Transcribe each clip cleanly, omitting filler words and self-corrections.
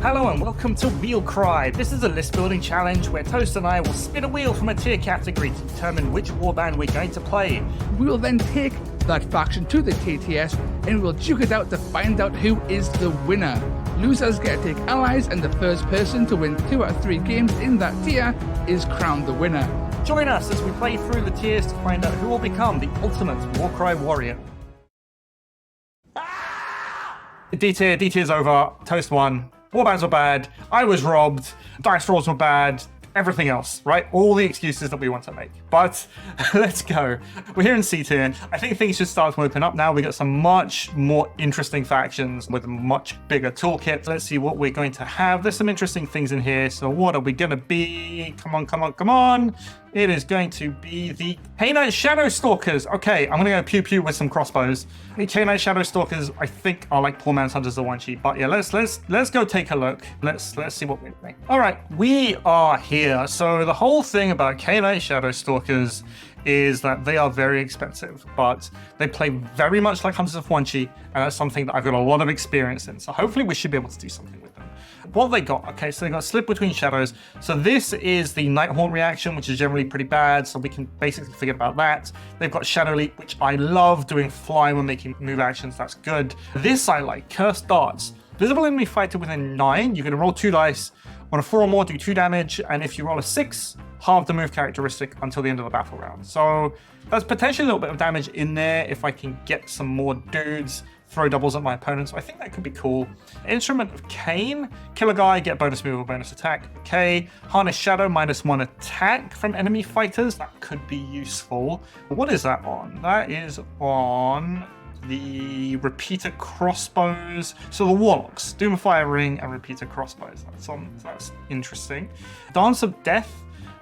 Hello and welcome to WHEELCRY. This is a list building challenge where Toast and I will spin a wheel from a tier category to determine which warband we're going to play. We will then take that faction to the TTS and we'll duke it out to find out who is the winner. Losers get to take allies, and the first person to win 2 out of 3 games in that tier is crowned the winner. Join us as we play through the tiers to find out who will become the ultimate Warcry warrior. D tier's over. Toast won. Warbands were bad. I was robbed. Dice rolls were bad. Everything else, right? All the excuses that we want to make. But let's go. We're here in C tier. I think things should start to open up now. We got some much more interesting factions with a much bigger toolkit. Let's see what we're going to have. There's some interesting things in here. So what are we going to be? Come on, come on, come on. It is going to be the Canine Shadow Stalkers. Okay, I'm going to go pew-pew with some crossbows. The Canine Shadow Stalkers, I think, are like Poor Man's Hunters of one sheet. But yeah, let's go take a look. Let's see what we're doing. All right, we are here. So the whole thing about Canine Shadow Stalkers is that they are very expensive, but they play very much like Hunters of one sheet, and that's something that I've got a lot of experience in. So hopefully we should be able to do something with them. What they got? Okay, so they got Slip Between Shadows. So this is the Nighthaunt reaction, which is generally pretty bad, so we can basically forget about that. They've got Shadow Leap, which I love, doing fly when making move actions. That's good. This I like. Cursed Darts. Visible enemy fighter within 9. You're going to roll 2 dice. On a 4 or more, do 2 damage, and if you roll a 6, halve the move characteristic until the end of the battle round. So there's potentially a little bit of damage in there if I can get some more dudes, throw doubles at my opponents. So I think that could be cool. Instrument of Cain. Kill a guy, get bonus move or bonus attack. Okay. Harness Shadow, -1 attack from enemy fighters. That could be useful. What is that on? That is on the repeater crossbows. So the warlocks, Doomfire Ring and repeater crossbows. That's interesting. Dance of Death.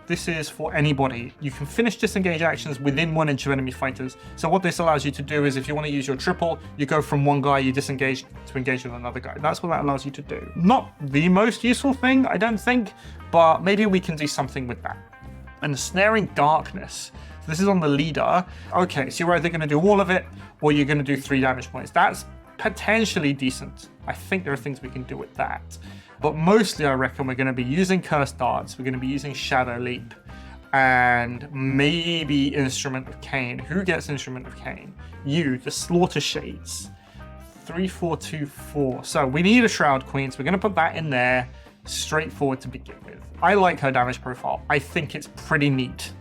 This is for anybody. You can finish disengage actions within 1 inch of enemy fighters. So what this allows you to do is if you want to use your triple, you go from one guy, you disengage to engage with another guy. That's what that allows you to do. Not the most useful thing, I don't think, but maybe we can do something with that. And Snaring Darkness. So this is on the leader. Okay, so you're either going to do all of it or you're going to do 3 damage points. That's potentially decent. I think there are things we can do with that. But mostly I reckon we're going to be using Cursed Darts, we're going to be using Shadow Leap, and maybe Instrument of Cain. Who gets Instrument of Cain? You, the Slaughter Shades. 3, 4, 2, 4. So we need a Shroud Queen, so we're going to put that in there, straightforward to begin with. I like her damage profile. I think it's pretty neat.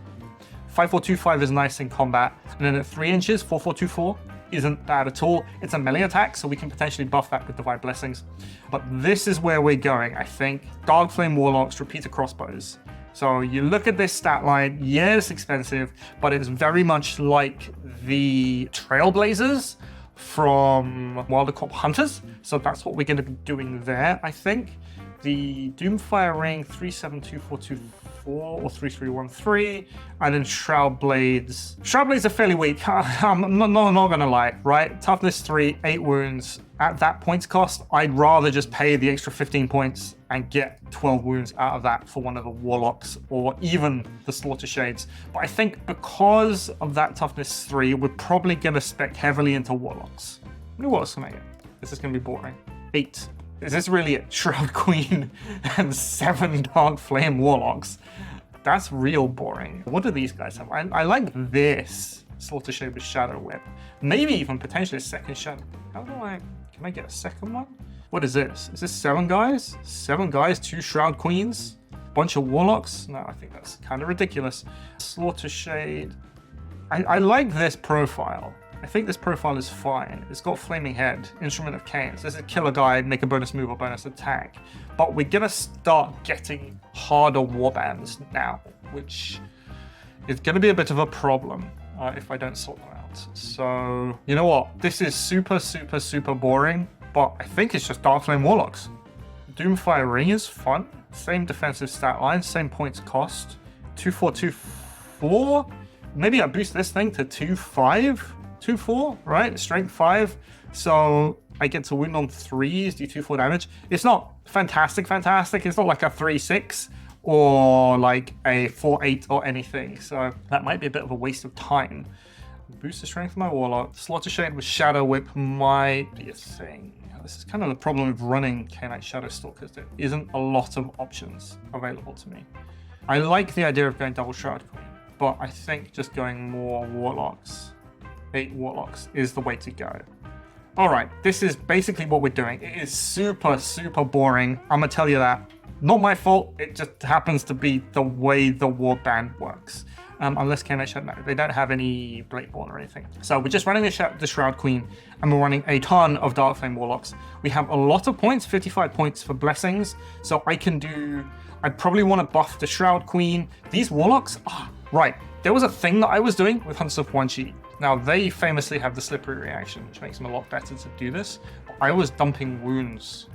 5425 is nice in combat, and then at 3 inches, 4424 isn't bad at all. It's a melee attack, so we can potentially buff that with Divine Blessings. But this is where we're going, I think. Dark Flame Warlocks, repeater crossbows. So you look at this stat line, yeah, it's expensive, but it's very much like the Trailblazers from Wilder Corp Hunters. So that's what we're going to be doing there, I think. The Doomfire Ring, 372424 or 3313, and then Shroud Blades. Shroud Blades are fairly weak. I'm not gonna lie, right? Toughness 3, 8 wounds. At that points cost, I'd rather just pay the extra 15 points and get 12 wounds out of that for one of the Warlocks or even the Slaughter Shades. But I think because of that toughness 3, we're probably gonna spec heavily into Warlocks. What else can I get? This is gonna be boring. 8. Is this really it? Shroud Queen and 7 Dark Flame Warlocks. That's real boring. What do these guys have? I like this Slaughter Shade with Shadow Whip. Maybe even potentially a second Shadow. Can I get a second one? What is this? Is this 7 guys? 7 guys, 2 Shroud Queens, bunch of Warlocks? No, I think that's kind of ridiculous. Slaughter Shade. I like this profile. I think this profile is fine. It's got Flaming Head, Instrument of Cain. So this is kill a guy, make a bonus move or bonus attack. But we're gonna start getting harder warbands now, which is gonna be a bit of a problem if I don't sort them out. So, you know what? This is super boring, but I think it's just Dark Flame Warlocks. Doomfire Ring is fun. Same defensive stat line, same points cost. 2424. Maybe I boost this thing to 25. 2-4, right? Strength 5. So I get to wound on 3s, do 2-4 damage. It's not fantastic. It's not like a 3-6 or like a 4-8 or anything. So that might be a bit of a waste of time. Boost the strength of my Warlock. Slaughter Shade with Shadow Whip might be a thing. This is kind of the problem with running K-Knight Shadowstalkers. There isn't a lot of options available to me. I like the idea of going double Shroud Queen, but I think just going more Warlocks, 8 Warlocks, is the way to go. Alright, this is basically what we're doing. It is super, super boring. I'm gonna tell you that. Not my fault, it just happens to be the way the warband works. Unless K-Knight Shadow, they don't have any Bladeborn or anything. So we're just running the Shroud Queen, and we're running a ton of Darkflame Warlocks. We have a lot of points, 55 points for Blessings, so I probably want to buff the Shroud Queen. These Warlocks, right, there was a thing that I was doing with Hunters of Quan-Chi. Now, they famously have the slippery reaction, which makes them a lot better to do this. I was dumping wounds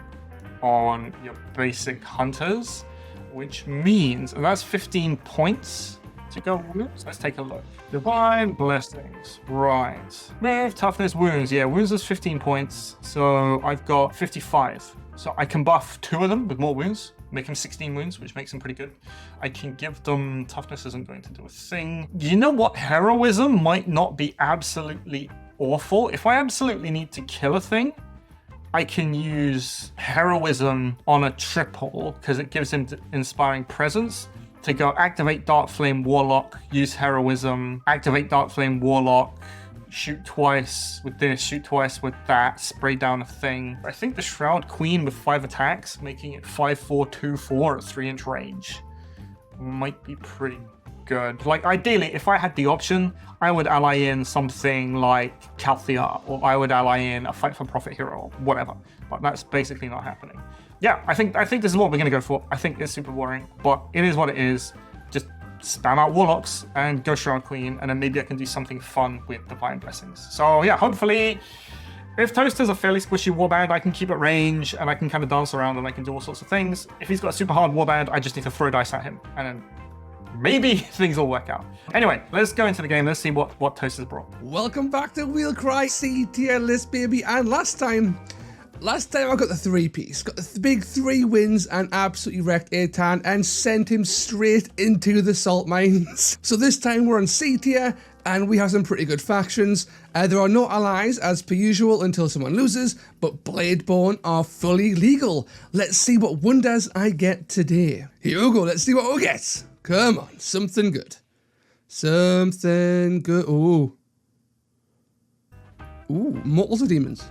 on your basic Hunters, which means, and that's 15 points to go wounds. Let's take a look. Divine Blessings, right. Move, toughness, wounds. Yeah, wounds is 15 points, so I've got 55. So I can buff 2 of them with more wounds, make them 16 wounds, which makes them pretty good. I can give them, toughness isn't going to do a thing. You know what? Heroism might not be absolutely awful. If I absolutely need to kill a thing, I can use Heroism on a triple, because it gives him Inspiring Presence, to go activate Darkflame Warlock, use Heroism, activate Darkflame Warlock, shoot twice with this, shoot twice with that, spray down a thing. I think the Shroud Queen with 5 attacks, making it 5-4-2-4 at 3-inch range, might be pretty good. Like, ideally, if I had the option, I would ally in something like Calthea, or I would ally in a Fight for Profit hero, or whatever. But that's basically not happening. Yeah, I think this is what we're going to go for. I think it's super boring, but it is what it is. Just spam out Warlocks and go Shroud Queen, and then maybe I can do something fun with Divine Blessings. So yeah, hopefully, if Toaster's a fairly squishy warband, I can keep at range, and I can kind of dance around, and I can do all sorts of things. If he's got a super hard warband, I just need to throw dice at him, and then maybe things will work out. Anyway, let's go into the game. Let's see what Toaster's brought. Welcome back to WHEELCRY C-tier list, baby. And last time I got the 3-piece. Got the big 3 wins and absolutely wrecked Aitan and sent him straight into the salt mines. So this time we're on C-tier and we have some pretty good factions. There are no allies as per usual until someone loses, but Bladeborn are fully legal. Let's see what wonders I get today. Here we go, let's see what we get. Come on, something good. Something good. Ooh, Mortals of Demons.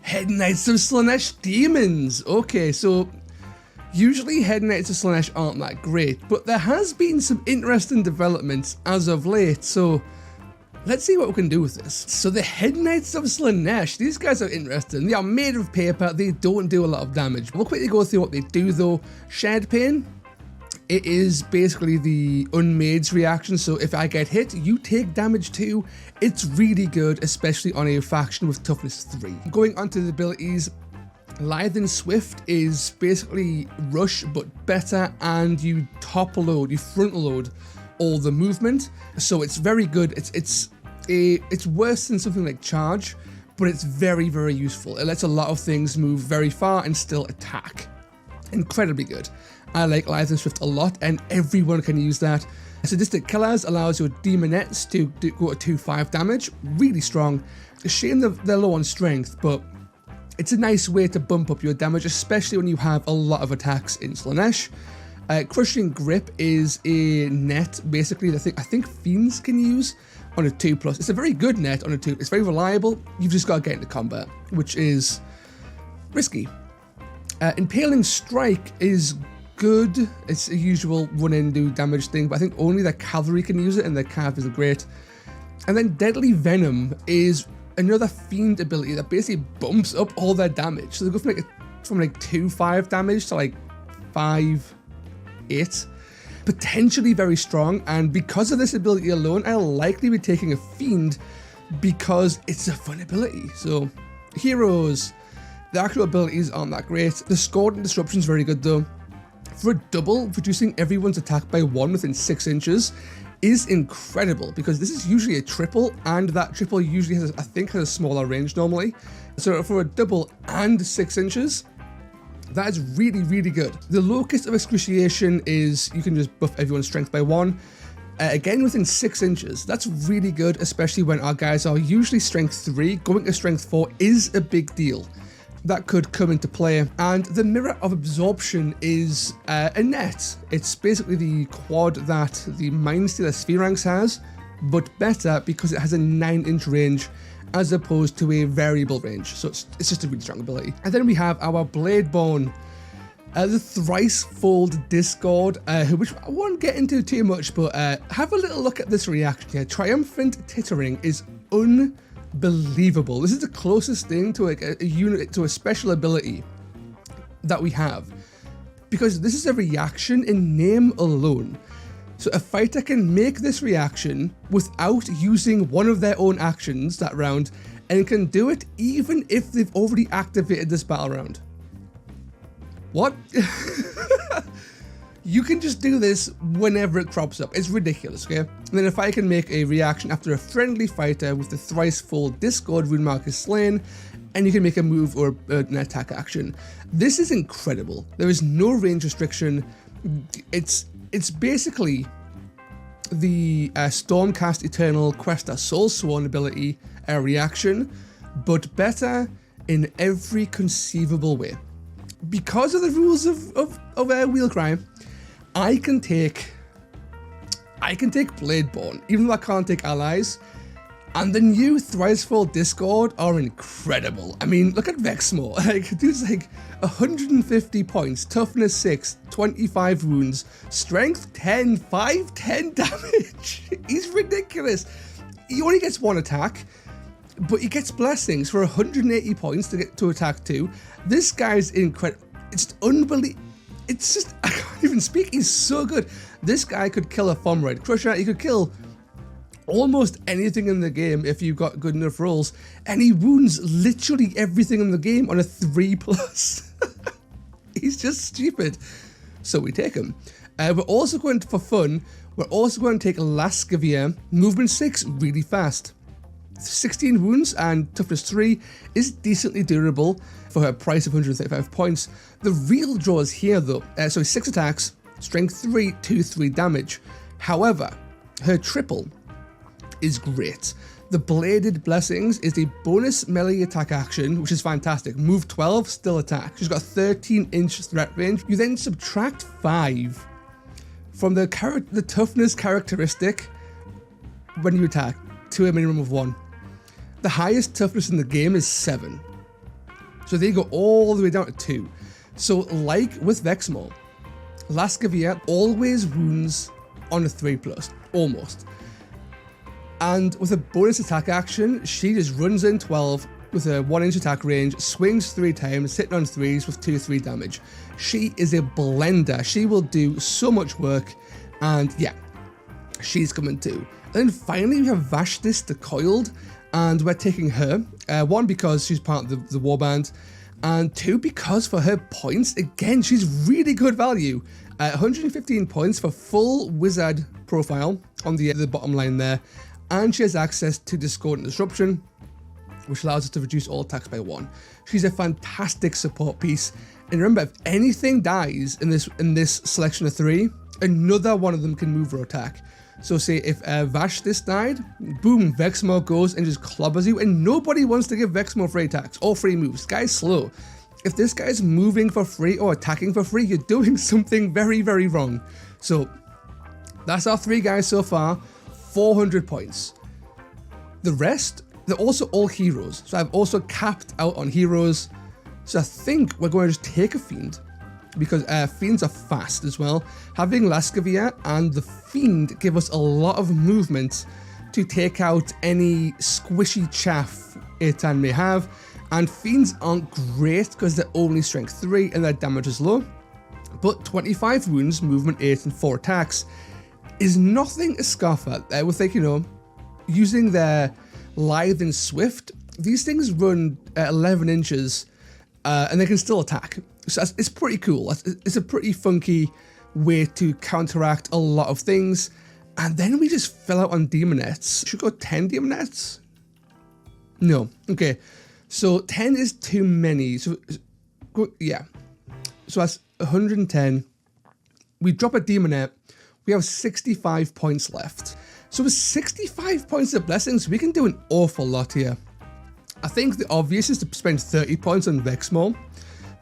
Head Knights of Slaanesh Demons. Okay, so usually Head Knights of Slaanesh aren't that great, but there has been some interesting developments as of late, so let's see what we can do with this. So the Head Knights of Slaanesh, these guys are interesting. They are made of paper, they don't do a lot of damage. We'll quickly go through what they do though. Shared Pain. It is basically the Unmade's reaction, so if I get hit, you take damage too. It's really good, especially on a faction with toughness 3. Going on to the abilities, Lithe and Swift is basically rush, but better, and you top load, you front load all the movement, so it's very good. It's worse than something like Charge, but it's very, very useful. It lets a lot of things move very far and still attack. Incredibly good. I like Lithe and Swift a lot, and everyone can use that. Sadistic Killers allows your Demonettes to go to 2-5 damage. Really strong. It's a shame that they're low on strength, but it's a nice way to bump up your damage, especially when you have a lot of attacks in Slaanesh. Crushing Grip is a net, basically, that I think Fiends can use on a 2+. It's a very good net on a 2. It's very reliable. You've just got to get into combat, which is risky. Impaling Strike is good. It's a usual run in, do damage thing, but I think only the cavalry can use it, and the cav isn't great. And then Deadly Venom is another fiend ability that basically bumps up all their damage. So they go from like 2-5 damage to like 5-8. Potentially very strong, and because of this ability alone, I'll likely be taking a fiend because it's a fun ability. So heroes, the actual abilities aren't that great. The Scored and Disruption is very good though. For a double, reducing everyone's attack by 1 within 6 inches is incredible, because this is usually a triple, and that triple usually has, I think, has a smaller range normally. So for a double and 6 inches, that is really, really good. The Locust of Excruciation is, you can just buff everyone's strength by 1. again within 6 inches. That's really good, especially when our guys are usually strength 3. Going to strength 4 is a big deal. That could come into play. And the Mirror of Absorption is a net. It's basically the quad that the Mind Stealer Spheranx has, but better because it has a 9-inch range as opposed to a variable range. So it's just a really strong ability. And then we have our Bladeborn, the Thrice-Fold Discord, which I won't get into too much, but have a little look at this reaction here. Triumphant Tittering is unbelievable. This is the closest thing to a unit, to a special ability that we have, because this is a reaction in name alone. So a fighter can make this reaction without using one of their own actions that round, and can do it even if they've already activated this battle round. What? You can just do this whenever it crops up. It's ridiculous, okay? And then if I can make a reaction after a friendly fighter with the Thrice-Fold Discord rune mark is slain, and you can make a move or an attack action. This is incredible. There is no range restriction. It's basically the Stormcast Eternal Questa Soul Sworn ability reaction, but better in every conceivable way. Because of the rules of WHEELCRY, I can take Bladeborn, even though I can't take allies. And the new Thrice-Fold Discord are incredible. I mean, look at Vexmore. Like, dude's like 150 points, toughness 6, 25 wounds, strength 10, 510 damage. He's ridiculous. He only gets 1 attack, but he gets blessings for 180 points to get to attack 2. This guy's incredible. It's unbelievable. It's just, I can't even speak. He's so good. This guy could kill a Fomroid Crusher. He could kill almost anything in the game if you got good enough rolls, and he wounds literally everything in the game on a 3+. He's just stupid. So we take him. We're also going to, for fun, we're also going to take Lascavia, movement 6, really fast. 16 wounds and toughness 3 is decently durable for her price of 135 points. The real draw is here though. So 6 attacks, strength 3, 2/3 damage. However, her triple is great. The Bladed Blessings is a bonus melee attack action, which is fantastic. Move 12, still attack. She's got a 13-inch threat range. You then subtract 5 from the toughness characteristic when you attack to a minimum of 1. The highest toughness in the game is 7. So they go all the way down to 2. So like with Vexmore, Lascavia always wounds on a 3+, almost. And with a bonus attack action, she just runs in 12 with a 1-inch attack range, swings 3 times, sitting on 3s with 2/3 damage. She is a blender. She will do so much work, and yeah, she's coming too. And then finally we have Vashtis the Coiled, and we're taking her. 1, because she's part of the warband, and 2, because for her points, again, she's really good value. 115 points for full wizard profile on the bottom line there, and she has access to Discordant Disruption, which allows us to reduce all attacks by 1. She's a fantastic support piece, and remember, if anything dies in this selection of 3, another one of them can move or attack. So say if Vashtis died, boom, Vexmore goes and just clobbers you, and nobody wants to give Vexmore free attacks or free moves. This guy's slow. If this guy's moving for free or attacking for free, you're doing something very, very wrong. So that's our 3 guys so far, 400 points. The rest, they're also all heroes. So I've also capped out on heroes. So I think we're going to just take a Fiend, because Fiends are fast as well. Having Lascavia and the Fiend give us a lot of movement to take out any squishy chaff Etan may have. And Fiends aren't great because they're only strength 3 and their damage is low. But 25 wounds, movement 8 and 4 attacks is nothing to scoff at. With, like, you know, using their Lithe and Swift, these things run 11 inches and they can still attack. So it's pretty cool. It's a pretty funky way to counteract a lot of things. And then we just fill out on Demonettes. Should we go 10 Demonettes? No. Okay. So 10 is too many. So yeah. So that's 110. We drop a Demonette. We have 65 points left. So with 65 points of blessings, we can do an awful lot here. I think the obvious is to spend 30 points on Vexmore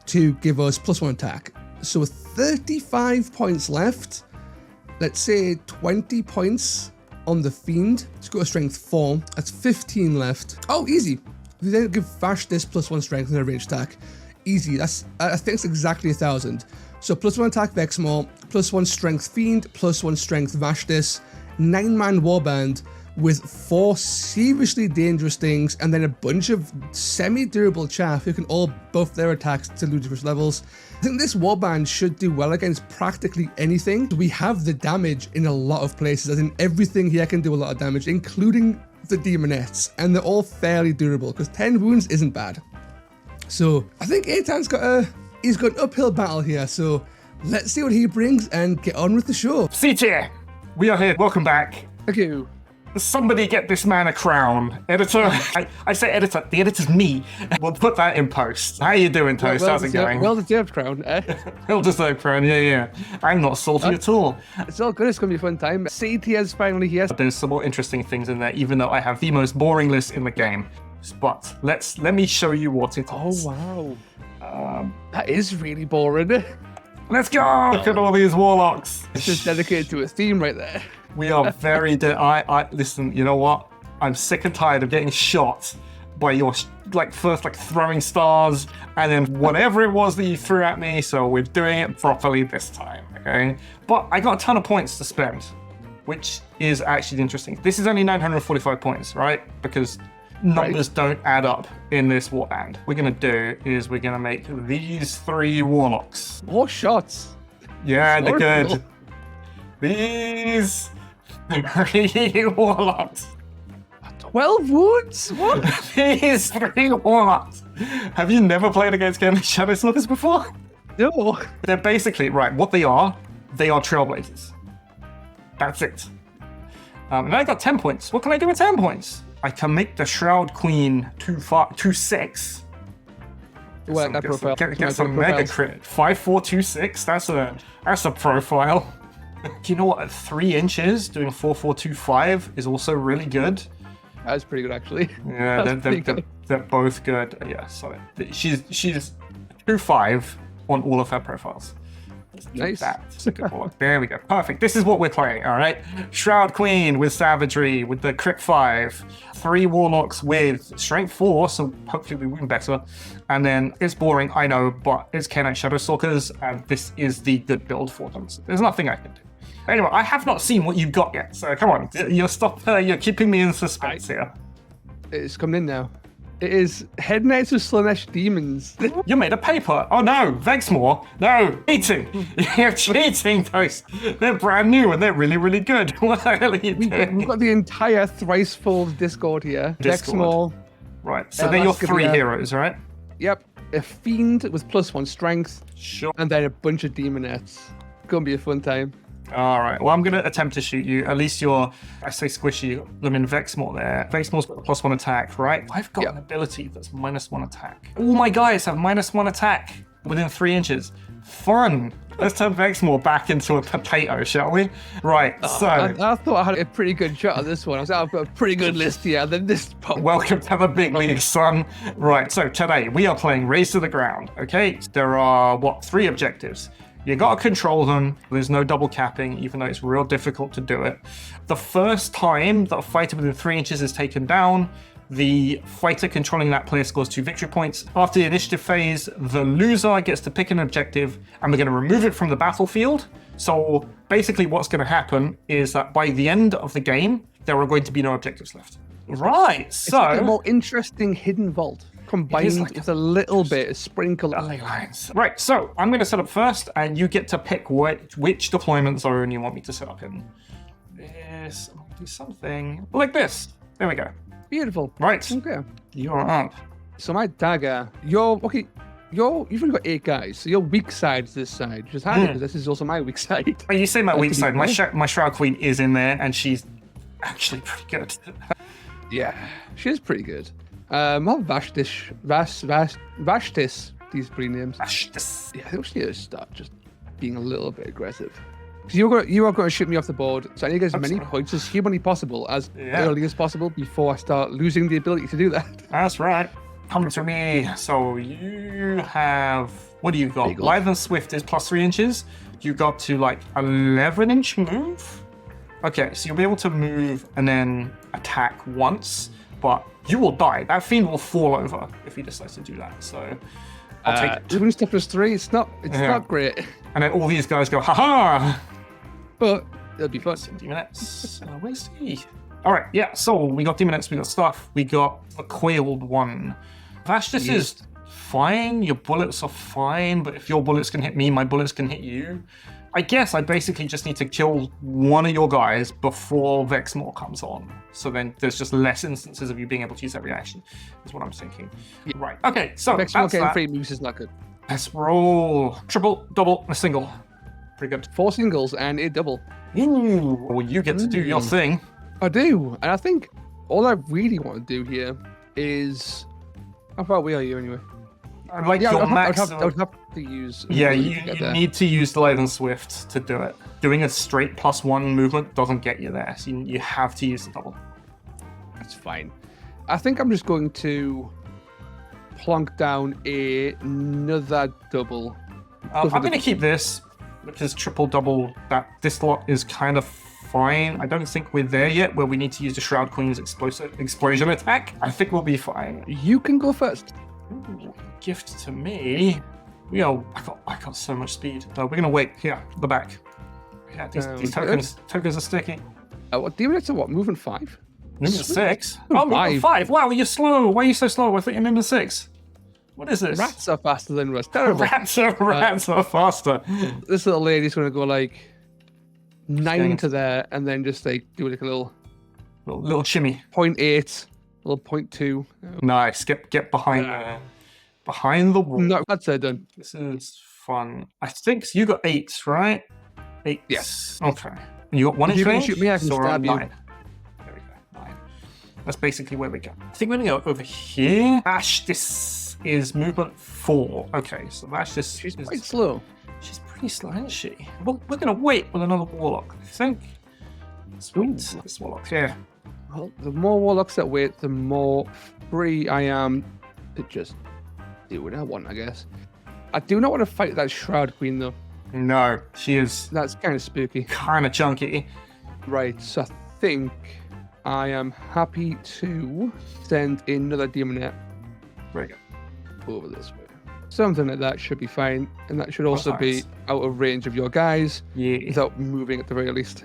to give us +1 attack. So with 35 points left, let's say 20 points on the Fiend. Let's go to strength 4. That's 15 left. Oh, easy. We then give Vash this +1 strength and a ranged attack. Easy. That's, I think it's exactly 1,000. So +1 attack Vexmore, +1 strength Fiend, +1 strength Vash this, 9-man warband with 4 seriously dangerous things, and then a bunch of semi-durable chaff who can all buff their attacks to ludicrous levels. I think this warband should do well against practically anything. We have the damage in a lot of places, as in everything here can do a lot of damage, including the demonettes, and they're all fairly durable, because 10 wounds isn't bad. So I think Eitan's he's got an uphill battle here, so let's see what he brings and get on with the show. C-tier, we are here. Welcome back. Thank you. Somebody get this man a crown. Editor, I say editor, the editor's me. We'll put that in post. How you doing, Toast? How's it going? Well-deserved crown, eh? Well-deserved crown, yeah. I'm not salty at all. It's all good, it's going to be a fun time. CTS finally here. There's some more interesting things in there, even though I have the most boring list in the game. But let me show you what it is. Oh, wow. That is really boring. Let's go! Look at all these warlocks. It's just dedicated to a theme right there. We are very I listen, you know what? I'm sick and tired of getting shot by your first throwing stars and then whatever it was that you threw at me, so we're doing it properly this time, okay? But I got a ton of points to spend, which is actually interesting. This is only 945 points, right? Because numbers don't add up in this warband. What we're gonna do is we're gonna make these 3 warlocks. More shots. Yeah, they're good. These 3 warlocks. 12 wounds? What? These 3 warlocks. Have you never played against Shadow Stalkers before? No. They're basically, right, what they are trailblazers. That's it. And I got 10 points. What can I do with 10 points? I can make the Shroud Queen 2-6. Well, that profile. Get some mega crit. 5-4-2-6. That's a profile. Do you know what? At 3 inches, doing 4-4-2-5 is also really good. That's pretty good, actually. Yeah, they're both good. Yeah, sorry. She's 2-5 on all of her profiles. Nice. That's a good one. There we go. Perfect. This is what we're playing, all right? Shroud Queen with Savagery, with the crit 5. 3 Warlocks with Strength 4, so hopefully we win better. And then it's boring, I know, but it's Kenite Shadow Stalkers, and this is the good build for them. So there's nothing I can do. Anyway, I have not seen what you've got yet, so come on. You're keeping me in suspense here. It's coming in now. It is Head Knights of Slanesh Demons. You made a paper. Oh no, Vexmore. No, cheating. You're cheating, Toast. They're brand new and they're really, really good. What the hell are you doing? We've got the entire thrice-fold Discord here. Vexmore. Right, so they're your 3 heroes, right? Yep. A Fiend with +1 strength. Sure. And then a bunch of Demonettes. Gonna be a fun time. All right. Well, I'm going to attempt to shoot you. At least you're, I say squishy, them in Vexmore there. Vexmore's got a +1 attack, right? I've got an ability that's -1 attack. All my guys have -1 attack within 3 inches. Fun. Let's turn Vexmore back into a potato, shall we? Right, so... I thought I had a pretty good shot at this one. I've got a pretty good list here. Then this... Welcome to the big league, son. Right, so today we are playing Race to the Ground, okay? There are, 3 objectives. You gotta control them. There's no double capping, even though it's real difficult to do it. The first time that a fighter within 3 inches is taken down, the fighter controlling that player scores 2 victory points. After the initiative phase, the loser gets to pick an objective, and we're gonna remove it from the battlefield. So basically what's gonna happen is that by the end of the game, there are going to be no objectives left. Right, so... It's like a more interesting hidden vault. Combined with a little bit of sprinkle of lines. Right, so I'm going to set up first, and you get to pick which deployment zone you want me to set up in. This, I'm going to do something like this. There we go. Beautiful. Right. Okay. You're up. So my dagger, you've only got 8 guys, so your weak side is this side, which is handy because this is also my weak side. Oh, you say my weak side. My Shroud Queen is in there, and she's actually pretty good. Yeah, she is pretty good. I'll Vashtis, these 3 names. Vashtis. Yeah, I think we need to start just being a little bit aggressive. So you are going to shoot me off the board, so I need to get as many points as humanly possible, as early as possible, before I start losing the ability to do that. That's right. Come to me. So you have, what do you got? Eagle. Lithe and Swift is +3 inches. You got to like 11-inch move. Okay, so you'll be able to move and then attack once, but you will die. That fiend will fall over if he decides to do that. So I'll take it. Even stuff +3, it's not great, And then all these guys go, haha! but it'll be fun. Demonettes. We'll see. All right, yeah. So we got Demonettes, we got stuff, we got a coiled one. Vashtis is fine. Your bullets are fine, but if your bullets can hit me, my bullets can hit you. I guess I basically just need to kill one of your guys before Vexmore comes on. So then there's just less instances of you being able to use that reaction, is what I'm thinking. Yeah. Right. Okay. So Vexmore that's getting that. 3 moves is not good. Let's roll. Triple, double, and a single. Pretty good. 4 singles and a double. Ooh. Well, you get to do your thing. I do, and I think all I really want to do here is... How far away are you anyway? I like your max. I would have to use... Yeah, you need to use the Lithe and Swift to do it. Doing a straight +1 movement doesn't get you there, so you have to use the double. That's fine. I think I'm just going to plonk down another double. I'm going to keep this because triple double, this lot is kind of fine. I don't think we're there yet where we need to use the Shroud Queen's explosion attack. I think we'll be fine. You can go first. Ooh, gift to me. I got so much speed. We're going to wait here at the back. Yeah, these tokens are sticky. What Demonettes are what? Moving 5? Moving 6? Oh, Oh, moving 5. Wow, you're slow. Why are you so slow? I thought you're moving 6. What is this? Rats are faster than us. Terrible. Rats are faster. This little lady's going to go like 9 to there, and then just like do like a little shimmy. 0.8, little 0.2. Nice. Get behind the wall. No, that's done. This is fun. I think so. You got 8, right? 8. Yes. Okay. And you got 1 inch you can range? shoot me, I can So we're stab at you. 9. There we go. 9. That's basically where we go. I think we're gonna go over here. Ash, this is movement 4. Okay, so Ash, this She's is quite slow. She's pretty slow, isn't she? Well, we're gonna wait with another warlock. I think. Sweet. This warlock here. Well, the more warlocks that wait, the more free I am to just do what I want, I guess. I do not want to fight that Shroud Queen, though. No, she is That's kind of spooky. kind of chunky. Right, so I think I am happy to send another Demonette Very good. over this way. Something like that should be fine, and that should also be Nice. out of range of your guys Yeah. without moving at the very least.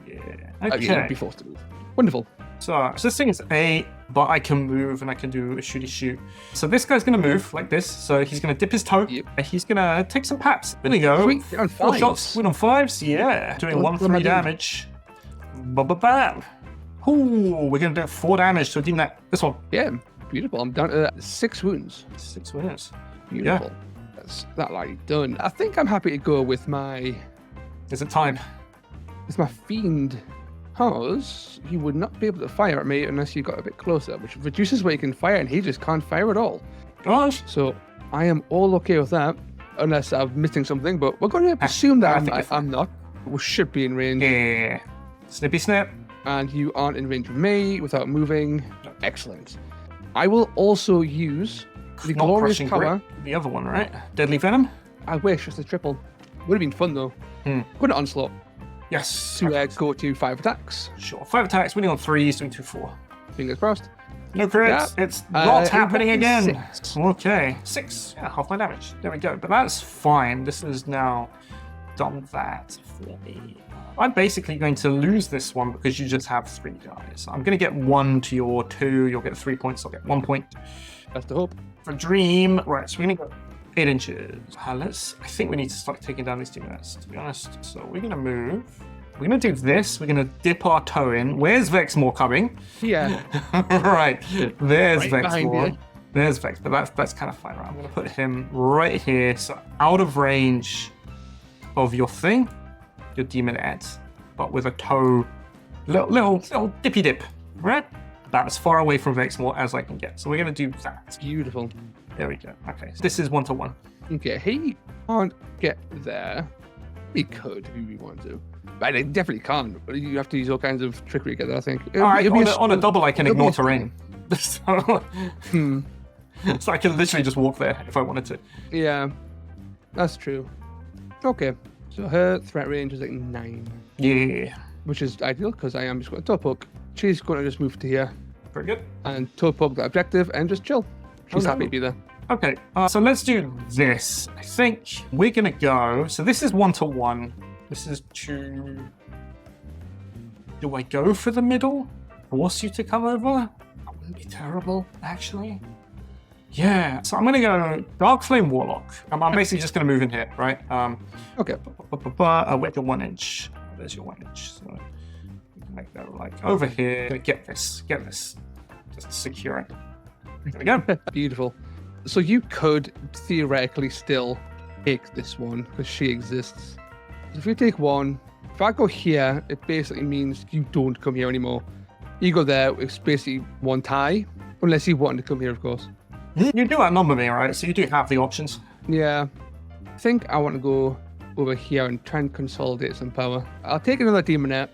Yeah. Again, Okay. be forced to move. Wonderful. So this thing is 8, but I can move and I can do a shooty shoot. So this guy's gonna move like this. So he's gonna dip his toe. Yep. He's gonna take some paps. There we go. Sweet, on 4 5s. shots. Win on 5s. Yeah. Doing What 1 am I 3 doing? damage. Ba-ba-bam. Ooh, we're gonna do 4 damage to a demon. This one. Yeah, beautiful. I'm down to 6 wounds. 6 winners. Beautiful. That's that like done. I think I'm happy to go with my Is it time? fiend, because he would not be able to fire at me unless you got a bit closer, which reduces where you can fire, and he just can't fire at all. Gosh. So I am all okay with that, unless I'm missing something. But we're going to assume I that think it's I'm not. We should be in range, Yeah. Snippy snip. and you aren't in range of me without moving. Excellent. I will also use the Not glorious crushing power. grip. The other one, right? Deadly venom. I wish it's a triple. Would have been fun though. Hmm. Good onslaught Yes. to go to 5 attacks. Sure. 5 attacks, winning on 3s, doing 2-4. Fingers crossed. No crits. Yeah. It's not it happening was again. 6. Okay. 6. Yeah, half my damage. There we go. But that's fine. This has now done that for me. I'm basically going to lose this one because you just have 3 guys. I'm going to get 1 to your 2. You'll get 3 points. I'll get 1 point. That's the hope. For Dream. Right, so we're going to go 8 inches. I think we need to start taking down these demons, to be honest. So we're going to move. We're going to do this. We're going to dip our toe in. Where's Vexmore coming? Yeah. Right. There's Right behind Vexmore. you. There's Vex, but that's kind of fine. Right? I'm going to put him right here, so out of range of your thing, your demon ants, but with a toe, little dippy dip, right? About as far away from Vexmore as I can get. So we're going to do that. We could if we want to. But I definitely can't. You have to use all kinds of trickery together, I think. All right, on a double, I can ignore terrain. So, Hmm. so I can literally just walk there if I wanted to. Yeah, that's true. Okay, so her threat range is like 9, Yeah. which is ideal because I am just going to toe poke. She's going to just move to here Very good. and toe poke the objective and just chill. She's no. happy to be there. Okay, so let's do this. I think we're going to go... So this is 1-to-1. This is 2... Do I go for the middle? Force you to come over? That wouldn't be terrible, actually. Yeah, so I'm going to go Dark Flame Warlock. I'm basically just going to move in here, right? Okay. Wait, your 1 inch. There's your 1 inch. So we can make that like over here. Get this. Just secure it. There we go. Beautiful. So you could theoretically still take this one because she exists. So if you take 1, if I go here, it basically means you don't come here anymore. You go there, it's basically 1 tie, unless you want to come here, of course. You do outnumber me, right? So you do have the options. Yeah. I think I want to go over here and try and consolidate some power. I'll take another demonette,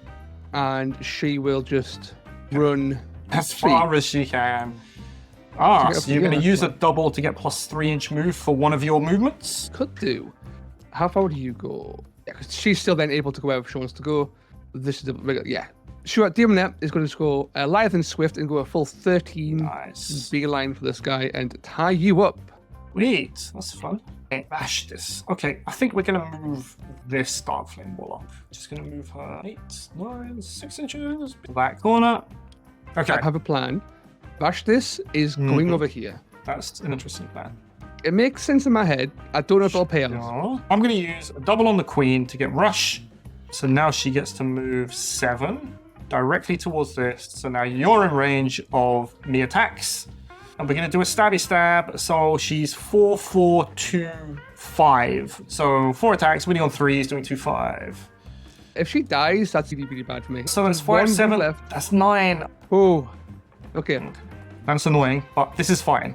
and she will just run As far as she can. Ah, so you're going to use a fine. double to get plus 3-inch move for one of your movements? Could do. How far do you go? Yeah, because she's still then able to go wherever she wants to go. This is the regular, yeah. Sure, Demonette is going to go lithe and swift and go a full 13 Nice. beeline for this guy and tie you up. Sweet. That's fun. Okay, bash this. Okay, I think we're going to move this Dark Flame Warlock. Just going to move her 8, 9, 6 inches. That corner. Okay, I have a plan. Bash this is going over here. that's an interesting plan. It makes sense in my head. I don't know if it'll pay off. No. I'm going to use a double on the Queen to get rush. So now she gets to move 7 directly towards this. So now you're in range of me attacks. And we're going to do a stabby stab. So she's 4, 4, 2, 5. So 4 attacks, winning on 3s, doing 2, 5. If she dies, that's really, really bad for me. So that's There's 5, one 7. left. That's 9. Oh, okay. That's annoying, but this is fine,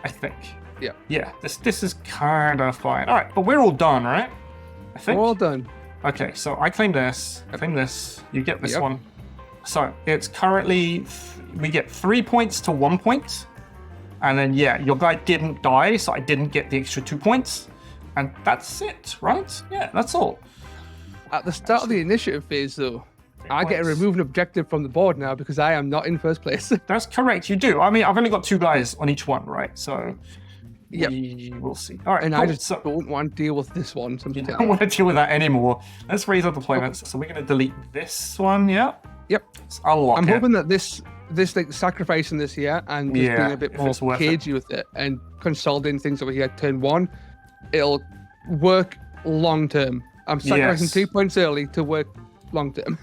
I think. Yeah. Yeah, this is kind of fine. All right, but we're all done, right? I think. All done. Okay, so I claim this. I claim this. You get this Yep. one. So it's currently we get 3 points to 1 point, and then yeah, your guy didn't die, so I didn't get the extra 2 points, and that's it, right? Yeah, that's all. At the start of the initiative phase, though, I get to points. remove an objective from the board now because I am not in first place. That's correct. You do. I mean, I've only got 2 guys on each one, right? So Yep. we will see. All right, And cool. I just So, don't want to deal with this one. So I'm you just don't want to deal with that anymore. Let's raise up the planets. So we're going to delete this one. Yeah. Yep. Let's unlock I'm it. hoping that this like sacrificing this here and just Yeah, being a bit if more it's worth it. cagey with it and consolidating things over here turn 1, it'll work long term. I'm sacrificing Yes. 2 points early to work long term.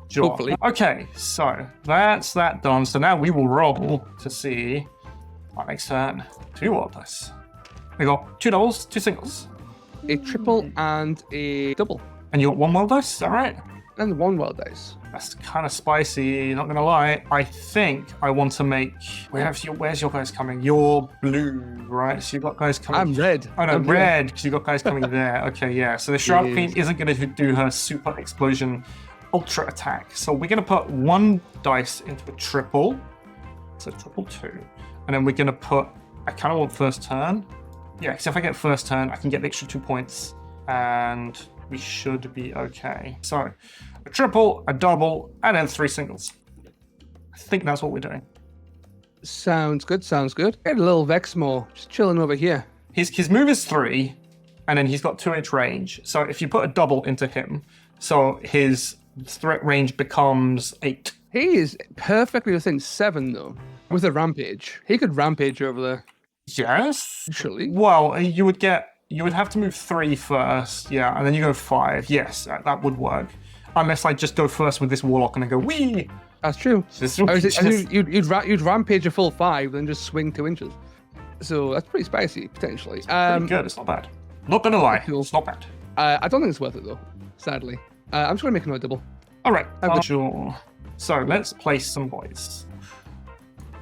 Sure. Hopefully. Okay, so that's that done. So now we will roll to see our next turn. 2 wild dice. We got 2 doubles, 2 singles. A triple and a double. And you got 1 wild dice, is that right? And 1 wild dice. That's kind of spicy, not gonna lie. I think I want to make... Where's your guys coming? You're blue, right? So you've got guys coming... I'm red. Oh no, I'm blue. red, because you've got guys coming there. Okay, yeah. So the Shroud Yes. Queen isn't going to do her super explosion ultra attack. So we're going to put 1 dice into a triple. So triple 2. And then we're going to put... I kind of want first turn. Yeah, because if I get first turn, I can get the extra 2 points. And we should be okay. So a triple, a double, and then 3 singles. I think that's what we're doing. Sounds good, sounds good. Get a little Vexmore just chilling over here. His move is 3, and then he's got 2-inch range. So if you put a double into him, so his threat range becomes 8. He is perfectly within 7 though, with a rampage. He could rampage over there, Yes. surely. Well, you would have to move 3 first, yeah, and then you go 5. Yes, that would work. Unless I just go first with this warlock and I go wee. That's true. This Or would is be it, just- you'd rampage a full 5, then just swing 2 inches. So that's pretty spicy, potentially. pretty good. It's not bad. Not gonna lie, Cool. it's not bad. I don't think it's worth it though, sadly. I'm just gonna make another double. All right, Okay. sure. So let's place some boys.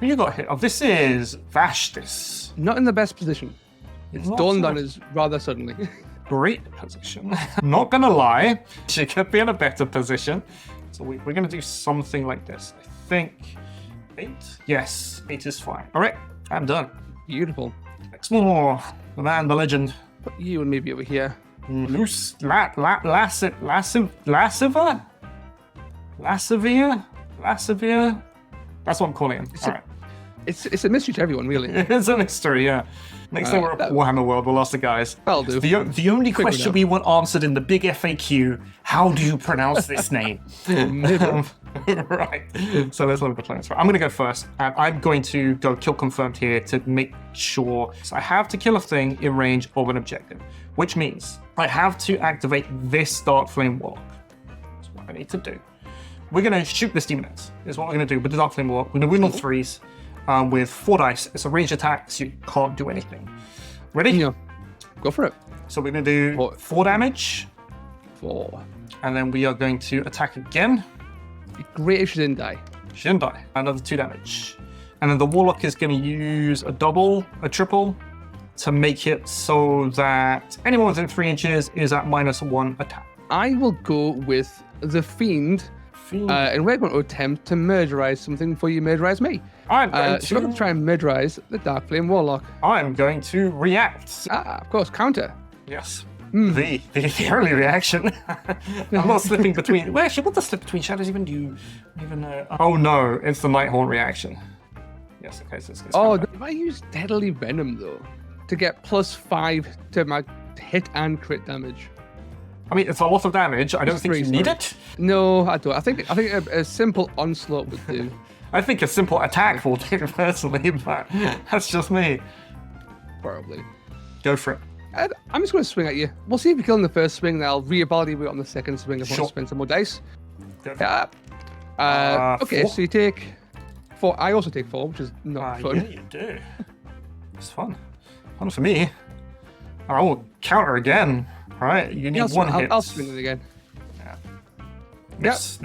Who you got here? Oh, this is Vashtis. Not in the best position. It's Not dawned so- on us rather suddenly. great position. Not gonna lie, she could be in a better position. So we're gonna do something like this. I think 8. Yes, 8 is fine. All right, I'm done. Beautiful. Explore the man, the legend. Put you and maybe over here. Loose, Lassivia. That's what I'm calling him. All right. It's a mystery to everyone, really. It's a mystery, yeah. Next time we're at Warhammer World, we'll ask the guys. That'll do. The only question we want answered in the big FAQ, how do you pronounce this name? Right. So let's look at the plans. I'm going to go first. And I'm going to go kill confirmed here to make sure. So I have to kill a thing in range of an objective, which means I have to activate this Dark Flame Warlock. That's what I need to do. We're going to shoot this Demoness, is what we're going to do with the Dark Flame Warlock. We're going to win on 3s. With 4 dice. It's a ranged attack, so you can't do anything. Ready? Yeah. Go for it. So we're going to do 4 damage. 4. And then we are going to attack again. Great if she didn't die. She didn't die. Another 2 damage. And then the Warlock is going to use a triple, to make it so that anyone within 3 inches is at -1 attack. I will go with the Fiend. And we're going to attempt to murderize something before you murderize me. I'm going So we're going to try and murderize the Dark Flame Warlock. I'm going to react. Of course, counter. Yes. The early reaction. I'm not slipping between. Well, actually, what does slip between shadows even do? Even know? Oh no, it's the Nighthorn reaction. Yes. Okay. So it's if I use Deadly Venom though, to get +5 to my hit and crit damage. I mean, it's a lot of damage. I don't think you need it. No, I don't. I think a simple onslaught would do. I think a simple attack will do personally, but that's just me. Probably. Go for it. I'm just going to swing at you. We'll see if you kill in the first swing, then I'll reevaluate on the second swing if I want to spend some more dice. Okay, 4. So you take 4. I also take 4, which is not fun. Yeah, you do. It's fun. Fun for me. I will counter again. Right, you need 1 hit. I'll swing it again. Yeah. Miss.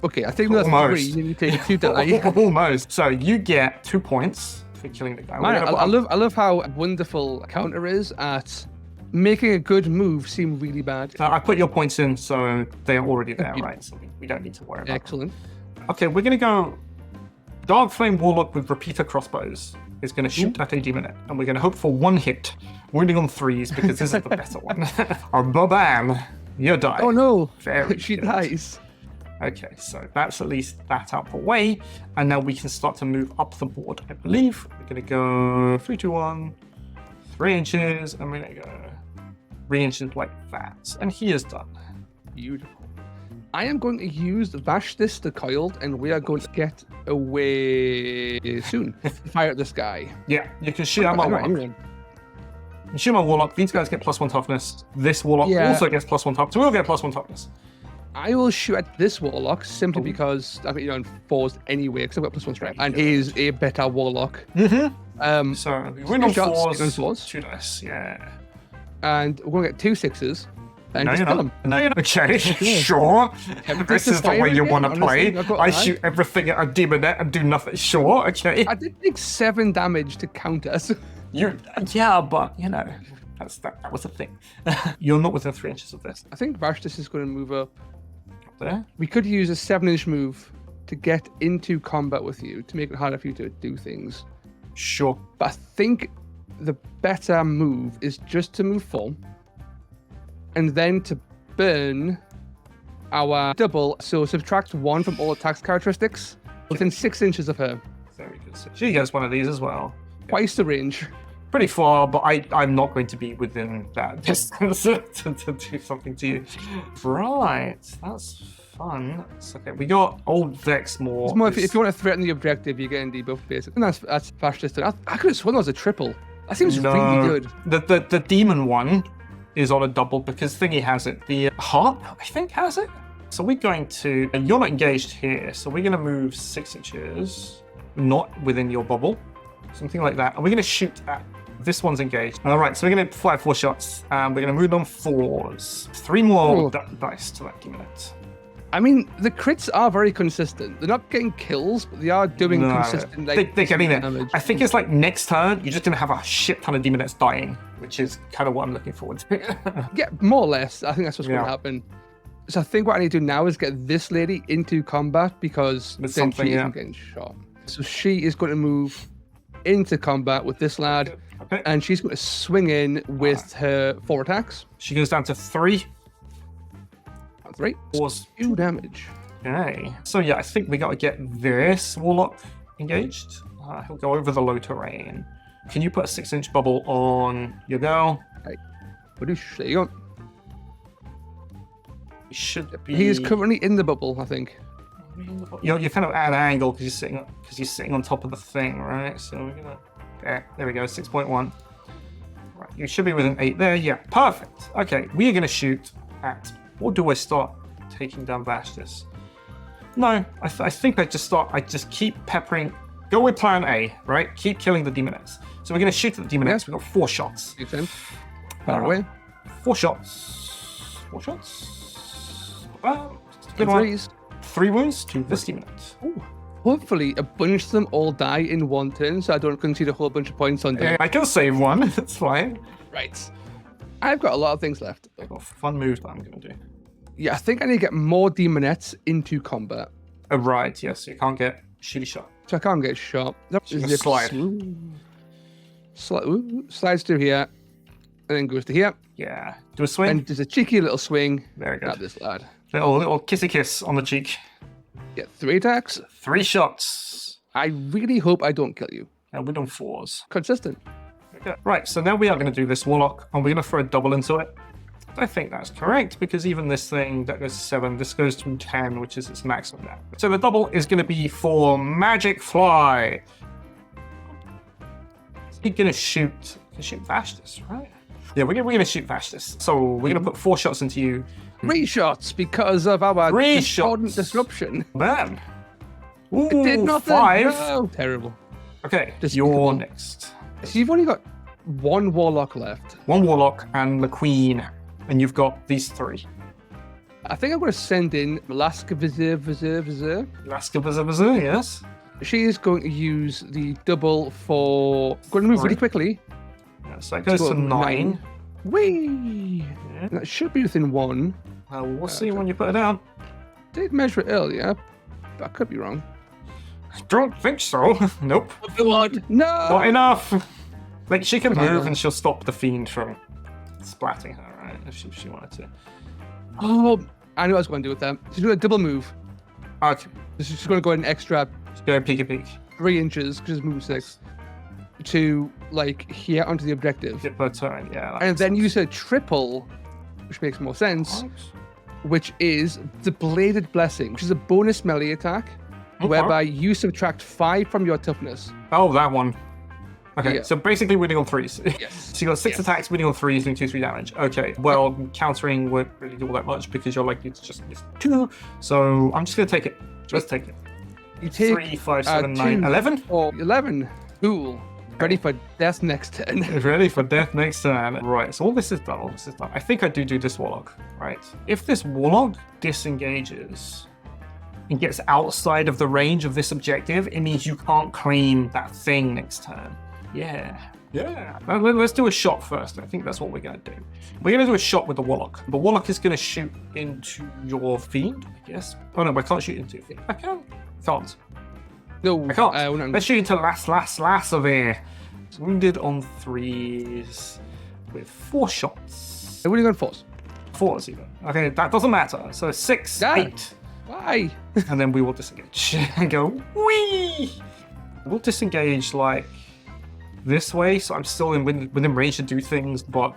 Okay, I think that's 3. You need to take 2 die. Almost. So you get 2 points for killing the guy. Man, I love how wonderful counter is at making a good move seem really bad. I put your points in, so they're already there, right? So we don't need to worry about Excellent. them. Okay, we're going to go Dark Flame Warlock with repeater crossbows. Is going to shoot at a demonette, and we're going to hope for 1 hit, wounding on 3s because this is the better one. Or bam, you die. Oh no, Very she good. dies. Okay, so that's at least that out the way, and now we can start to move up the board. I believe we're going to go 3, 2, 1, 3 inches, and we're going to go 3 inches like that, and he is done. Beautiful. I am going to use Vash this the coiled, and we are going to get away soon. Fire at this guy. Yeah, you can shoot at my Warlock. You shoot my Warlock. These guys get +1 toughness. This Warlock also gets +1 toughness. So we'll get +1 toughness. I will shoot at this Warlock simply because I've got in 4s anyway, because I've got +1 strength, and he's a better Warlock. So we win on 4s. 2 dice. Yeah. And we're going to get 2 6s. And no, just kill him. No, you're not. Okay, sure. This is the way you want to play. I shoot everything at a demonette and do nothing. Sure, okay. I did take 7 damage to counter. So. Yeah, but you know, that was a thing. You're not within 3 inches of this. I think Vashtis is going to move up. There? We could use a 7-inch move to get into combat with you to make it harder for you to do things. Sure. But I think the better move is just to move 4. And then to burn our double, so subtract 1 from all attacks characteristics within 6 inches of her. Very good. So she gets one of these as well. Twice the range. Pretty far, but I'm not going to be within that distance to do something to you. Right, that's fun. It's okay. We got old Vexmore. It's more if you want to threaten the objective, you're getting debuff basic. And that's fast distance. I could have sworn that was a triple. That seems really good. The demon one is on a double because Thingy has it. The harp, I think, has it. So we're going to, and you're not engaged here, so we're going to move 6 inches, not within your bubble, something like that. And we're going to shoot at this one's engaged. All right, so we're going to fire 4 shots, and we're going to move on 4s. 3 more dice to that unit. I mean, the crits are very consistent. They're not getting kills, but they are doing consistent. They're getting it. I think it's like next turn, you're just going to have a shit ton of demonettes dying which is kind of what I'm looking forward to. Yeah, more or less. I think that's what's going Yeah. to happen. So I think what I need to do now is get this lady into combat because With then something, she yeah. isn't getting shot. So she is going to move into combat with this lad, Okay. and she's going to swing in with her 4 attacks. She goes down to 3. That's right. Pause. 2 damage. Okay. So yeah, I think we got to get this warlock engaged. He'll go over the low terrain. Can you put a 6-inch bubble on your girl? Badoosh, there you go. He should be. He is currently in the bubble, I think. You're kind of at an angle because you're sitting on top of the thing, right? So we're gonna. There we go. 6.1. Right. You should be within 8 there. Yeah. Perfect. Okay. We are gonna shoot at. Or do I start taking down Vastus? No. I think I just keep peppering. Go with plan A, right? Keep killing the demonettes. So we're gonna shoot at the demonettes. We've got 4 shots. You can. Far away. 4 shots. 4 shots. Well, good And one. 3s. 3 wounds to this demonette. Ooh. Hopefully, a bunch of them all die in one turn, so I don't concede a whole bunch of points on them. I can save one. That's fine. Right. I've got a lot of things left. I've got a fun move that I'm gonna do. Yeah, I think I need to get more demonettes into combat. Oh, right. Yes. You can't get shitty shot. So I can't get shot. You can slide. Slides through here, and then goes to here. Yeah. Do a swing. And there's a cheeky little swing Very good. at this lad. Little kissy kiss on the cheek. Get 3 attacks. 3 shots. I really hope I don't kill you. And we're on 4s. Consistent. Okay. Right. So now we are going to do this warlock, and we're going to throw a double into it. I think that's correct because even this thing that goes to 7, this goes to 10, which is its maximum now. So the double is going to be for Magic Fly. He's going to shoot Vastus, right? Yeah, we're going to shoot Vastus. So we're going to put 4 shots into you. 3 shots because of our 3 discordant shots. disruption. Bam. Ooh, It did nothing. 5. No. Terrible. Okay, Despicable. you're next. So you've only got 1 warlock left. 1 warlock and the queen, and you've got these 3. I think I'm going to send in Laska Vizier. Laska Bazabazu, yes. She is going to use the double for. Going to move really quickly. Yeah, so it goes to Well, 9. Whee! Yeah. That should be within 1. We'll see when you put it down. Did measure it earlier. But I could be wrong. I don't think so. Nope. No! Not enough. Like, she can Come on, move then. and she'll stop the fiend from splatting her, right? If she wanted to. Oh, I knew what I was going to do with that. She's going to double move. Okay. She's going to go an extra Just go peek a peek. 3 inches, because it's move 6, to, like, here onto the objective. Get per turn, yeah. that And makes then sense. use a triple, which makes more sense, Right. which is the Bladed Blessing, which is a bonus melee attack, Okay. whereby you subtract 5 from your toughness. Oh, that one. Okay, Yeah. so basically winning on 3s. Yes. So you got 6 attacks, winning on 3s, doing 2-3 damage. Okay, well, countering won't really do all that much because you're likely to just miss 2. So I'm just going to take it. Just take it. You take 3, 5, 7, 9, 2 11. or 11. Cool. Ready for death next turn. Ready for death next turn. Right, so all this is done. All this is done. I think I do this warlock. Right. If this warlock disengages and gets outside of the range of this objective, it means you can't claim that thing next turn. Yeah. Yeah. Now, let's do a shot first. I think that's what we're going to do. We're going to do a shot with the warlock. The warlock is going to shoot into your fiend, I guess. Oh no, I can't shoot into your fiend. I can. Can't. No, I can't. we're not- Let's shoot into last of here. Wounded on 3s with 4 shots. We're only going 4s. 4s even. Okay, that doesn't matter. So 6, Ah. 8. Why? And then we will disengage and go, whee! We'll disengage like this way, so I'm still within range to do things, but,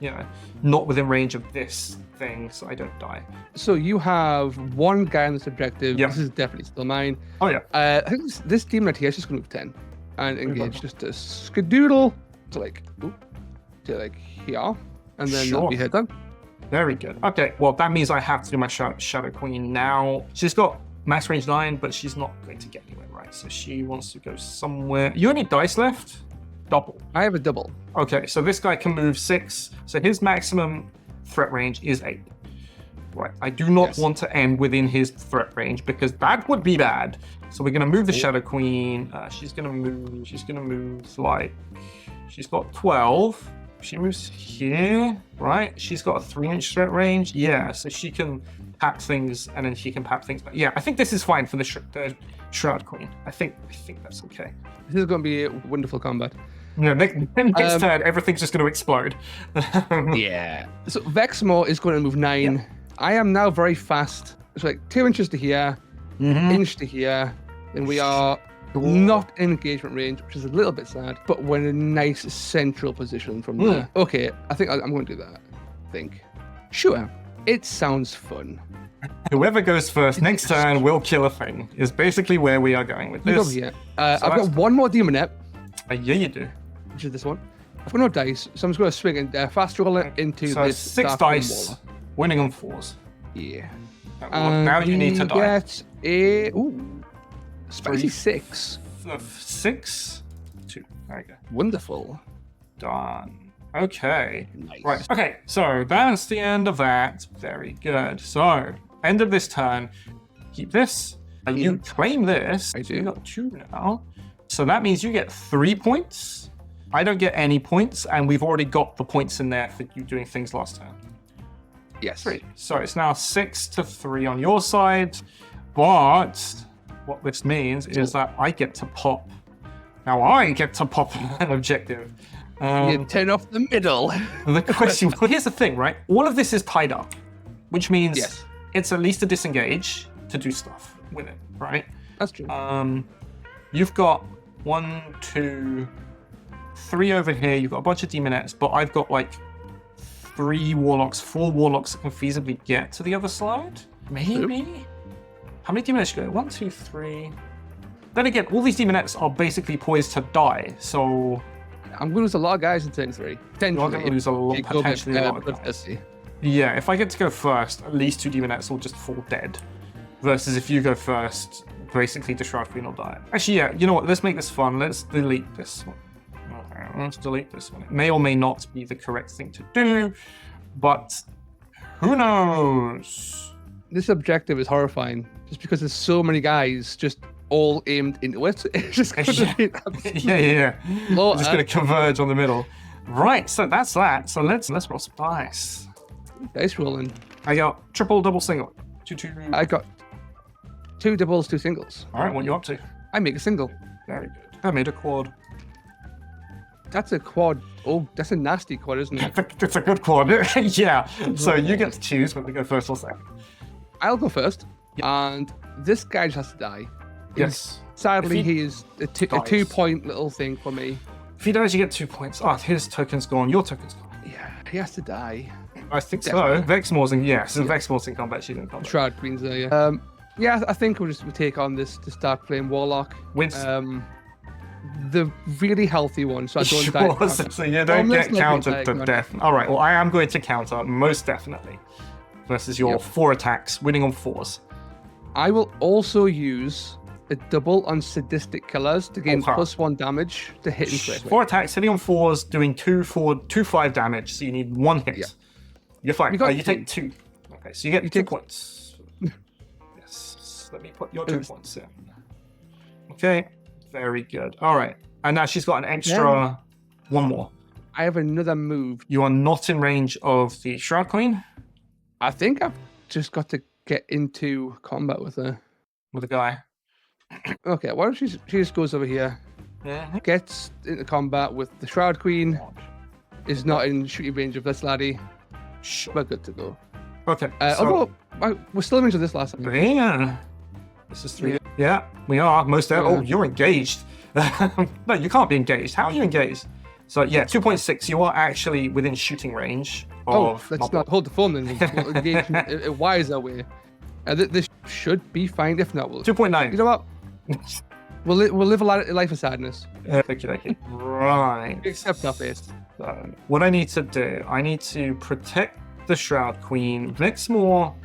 you know, not within range of this thing, so I don't die. So you have 1 guy on this objective. Yep. This is definitely still mine. Oh, yeah. I think this demon right here is just going to move 10 and engage just a skadoodle to like here, and then Sure. that'll be her done. Very good. Okay, well, that means I have to do my Shadow Queen now. She's got max range 9, but she's not going to get anywhere, right? So she wants to go somewhere. You only dice left? Double. I have a double. Okay, so this guy can move 6. So his maximum threat range is 8. Right, I do not Yes. want to end within his threat range because that would be bad. So we're going to move the Shadow Queen. She's going to move like... She's got 12. she moves here, right? She's got a 3-inch threat range. Yeah, so she can pack things, and then she can pack things back. Yeah, I think this is fine for the Shroud Queen. I think that's okay. This is going to be a wonderful combat. Yeah, next turn, everything's just going to explode. Yeah. So Vexmore is going to move 9. Yep. I am now very fast. It's like 2 inches to here, inch to here. Then we are not in engagement range, which is a little bit sad, but we're in a nice central position from there. Okay, I think I'm going to do that. I think. Sure. It sounds fun. Whoever goes first next turn will kill a thing, is basically where we are going with this. Over here. I've got one more demonette. Yeah, you do. Which is this one. I've got no dice, so I'm just going to swing and fast roll it into this 6 dice, winning on 4s. Yeah. Now you need to die. Get a spicy 6. 6? 2. There you go. Wonderful. Done. Okay. Nice. Right. Okay, so that's the end of that. Very good. So, end of this turn. Keep this. And you claim this. I do. You got 2 now. So that means you get 3 points. I don't get any points, and we've already got the points in there for you doing things last turn. Yes. 3. So it's now 6-3 on your side. But what this means is that I get to pop. Now I get to pop an objective. You turn off the middle. The question, well, here's the thing, right? All of this is tied up, which means it's at least a disengage to do stuff with it, right? That's true. You've got 1, 2, 3 over here. You've got a bunch of demonettes, but I've got like 3 warlocks, 4 warlocks that can feasibly get to the other side. Maybe? How many demonettes you go? 1, 2, 3. Then again, all these demonettes are basically poised to die, so I'm going to lose a lot of guys in turn 3. You're going to lose a lot, potentially a lot of guys. Yeah, if I get to go first, at least 2 demonettes will just fall dead. Versus if you go first, basically the Shroud Queen will die. Actually, yeah, you know what? Let's make this fun. Let's delete this one. Okay, let's delete this one. It may or may not be the correct thing to do, but who knows? This objective is horrifying, just because there's so many guys just all aimed into it. It's just going to be yeah. We're just going to converge on the middle. Right, so that's that. So let's roll some dice. Dice rolling. I got triple, double, single. 2. I got 2 doubles, 2 singles. All right, what are you up to? I make a single. Very good. I made a quad. That's a quad. Oh, that's a nasty quad, isn't it? It's a good quad. Yeah. So you get to choose whether to go first or second. I'll go first. Yep. And this guy just has to die. Yes. Sadly, he is a 2-point little thing for me. If he dies, you get 2 points. Oh, his token's gone. Your token's gone. Yeah, he has to die. I think so. Vexmore's in, so Vexmore's in combat. She's in combat. Shroud Queen's there, yeah. Yeah, I think we'll take on this to start playing Warlock. The really healthy one, so I don't die. So you don't get countered to death. All right, well, I am going to counter, most definitely, versus your 4 attacks, winning on 4s. I will also use a double on Sadistic Killers to gain +1 damage to hit and crit. 4 attacks, hitting on 4s, doing 2, 5 damage, so you need 1 hit. Yeah. You're fine. You take 2. Okay, so you get 2 points. Yes, let me put your 2 points in. Okay, very good. All right, and now she's got an extra 1 more. I have another move. You are not in range of the Shroud Queen? I think I've just got to get into combat with her. With a guy. Okay, why don't she just goes over here, gets into combat with the Shroud Queen, is not in shooting range of this laddie. We're good to go. Okay. Although, we're still in range of this last time. Yeah. This is 3. Yeah, we are. Most of Oh, you're engaged. No, you can't be engaged. How are you engaged? So, yeah, 2.6. You are actually within shooting range of... let's not hold the phone then. We'll engage in a wiser way. This should be fine. If not, we'll... 2.9. You know what? We'll live a life of sadness. Thank you. Right. Accept our face. So, what I need to do, I need to protect the Shroud Queen. Vexmore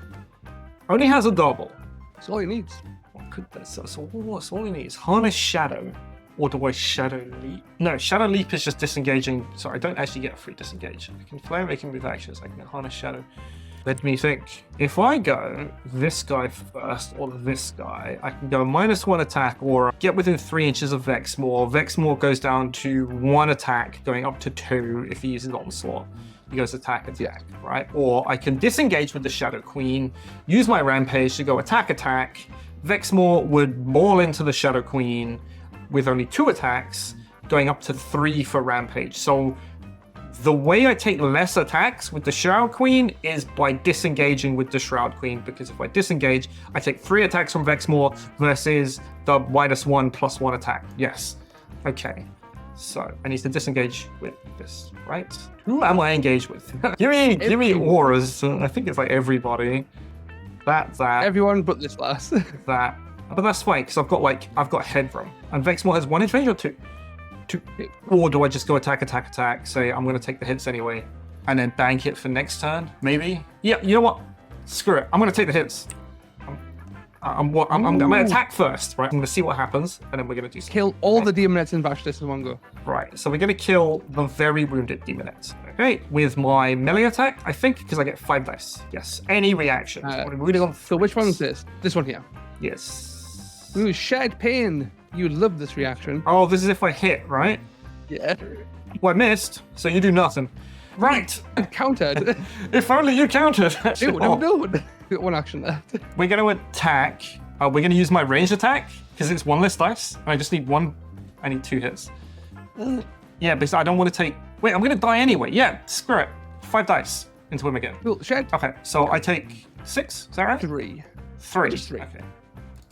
only has a double. That's all he needs. What could that? So what's all he needs? Harness Shadow. Or do I Shadow Leap? No, Shadow Leap is just disengaging. So I don't actually get a free disengage. I can flare making move actions. I can Harness Shadow. Let me think. If I go this guy first or this guy, I can go -1 attack or get within 3 inches of Vexmore. Vexmore goes down to 1 attack, going up to 2 if he uses Onslaught. He goes attack, right? Or I can disengage with the Shadow Queen, use my Rampage to go attack. Vexmore would maul into the Shadow Queen with only 2 attacks, going up to 3 for Rampage. So the way I take less attacks with the Shroud Queen is by disengaging with the Shroud Queen, because if I disengage, I take 3 attacks from Vexmore versus the -1 +1 attack. Yes. Okay. So I need to disengage with this, right? Who am I engaged with? give me auras. I think it's like everybody. That. Everyone but this last. That. But that's fine, because I've got headroom. And Vexmore has 1 advantage or 2? 2. Or do I just go attack, say I'm gonna take the hits anyway, and then bank it for next turn? Maybe? Yeah, you know what? Screw it. I'm gonna take the hits. I'm gonna attack first, right? I'm gonna see what happens, and then we're gonna do something. Kill all the Demonettes in Vashtis in one go. Right, so we're gonna kill the very wounded Demonettes. Okay, with my melee attack, I think, because I get 5 dice. Yes, any reaction. So which one is this? This one here. Yes. Ooh, Shed Pain. You love this reaction. Oh, this is if I hit, right? Yeah. Well, I missed, so you do nothing. Right. Countered. If only you counted. No. Got 1 action left. We're going to attack. We're going to use my ranged attack because it's 1 less dice. And I just need 1. I need 2 hits. Yeah, because I don't want to take. Wait, I'm going to die anyway. Yeah, screw it. 5 dice into him again. Cool. Shed. Okay, so I take 6. Is that right? 3. 3. Just 3. Okay.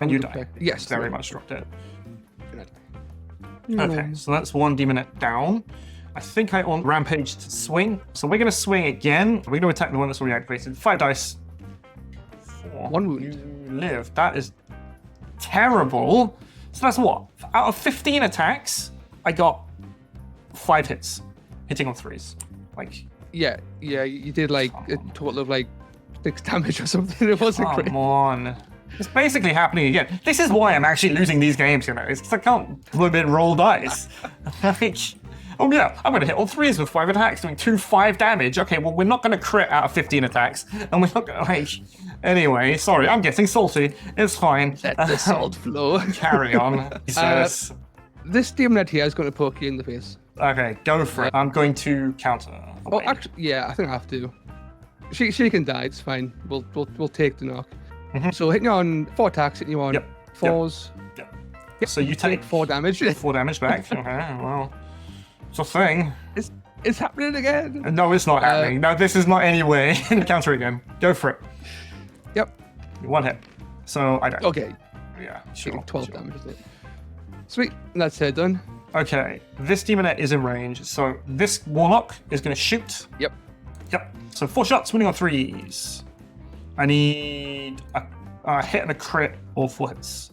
And you die. Yes. Very much dropped it. Okay, so that's 1 demonette down. I think I on Rampage to swing. So we're going to swing again. We're going to attack the one that's already activated. 5 dice. 4. 1 wound. You live. That is terrible. So that's what? Out of 15 attacks, I got 5 hits. Hitting on 3s. Like. Yeah, you did like a total of like 6 damage or something. It wasn't great. Come on. It's basically happening again. This is why I'm actually losing these games, you know. It's because I can't roll dice. Like, oh yeah, I'm going to hit all 3s with 5 attacks, doing 5 damage. Okay, well, we're not going to crit out of 15 attacks. And we're not going to, like... Anyway, sorry, I'm getting salty. It's fine. Let the salt flow. Carry on. This demonette here is going to poke you in the face. Okay, go for it. I'm going to counter. Oh, actually, yeah, I think I have to. She can die, it's fine. We'll take the knock. Mm-hmm. So hitting you on 4 attacks, hitting you on 4s. Yep. Yep. So you take 4 damage. 4 damage back. Okay, well, it's a thing. It's happening again. No, it's not happening. No, this is not any way. Counter again. Go for it. Yep. 1 hit. So I don't. Okay. Yeah, sure. 12 damage, isn't it? Sweet. That's done. Okay, this demonette is in range, so this warlock is going to shoot. Yep. So 4 shots, winning on 3s. I need a hit and a crit, or 4 hits.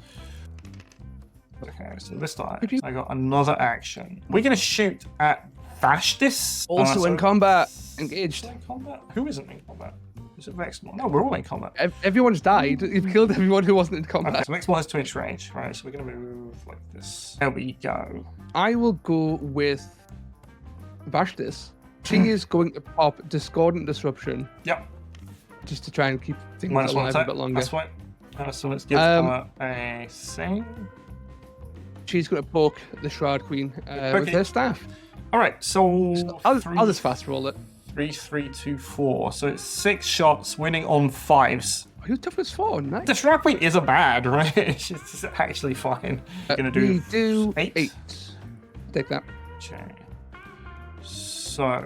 Okay, so this time I got another action. We're going to shoot at Vashtis. Also in combat. Engaged. In combat? Who isn't in combat? Is it Vexmore? No, we're all in combat. Everyone's died. You've killed everyone who wasn't in combat. Okay, so Vexmore has 2-inch range, right? So we're going to move like this. There we go. I will go with Vashtis. She is going to pop Discordant Disruption. Yep. Just to try and keep things -1 alive attack. a bit longer. That's fine. So let's give her a thing. She's going to poke the Shroud Queen with her staff. All right, so I'll just fast roll it. 3, 3, 2, 4. So it's 6 shots, winning on 5s. Oh, you're tough as 4. Nice. The Shroud Queen isn't bad, right? It's actually fine. Gonna do 8. Take that. Okay. So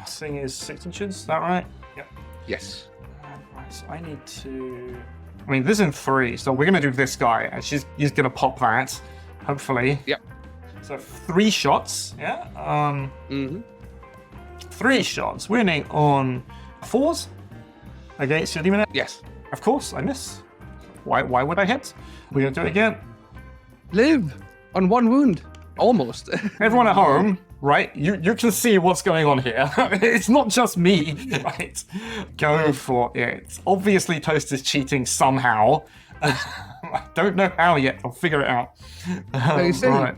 thing is 6 inches. Is that right? Yep. Yes. Right, so I need to. I mean, this is in 3, so we're gonna do this guy, and he's gonna pop that, hopefully. Yep. So 3 shots. Yeah. 3 shots, winning on 4s against your demon. Yes. Of course, I miss. Why would I hit? We're gonna do it again. Live on 1 wound. Almost. Everyone at home, right? You can see what's going on here. It's not just me, right? Go for it. Obviously, Toast is cheating somehow. I don't know how yet. I'll figure it out. You see, Right.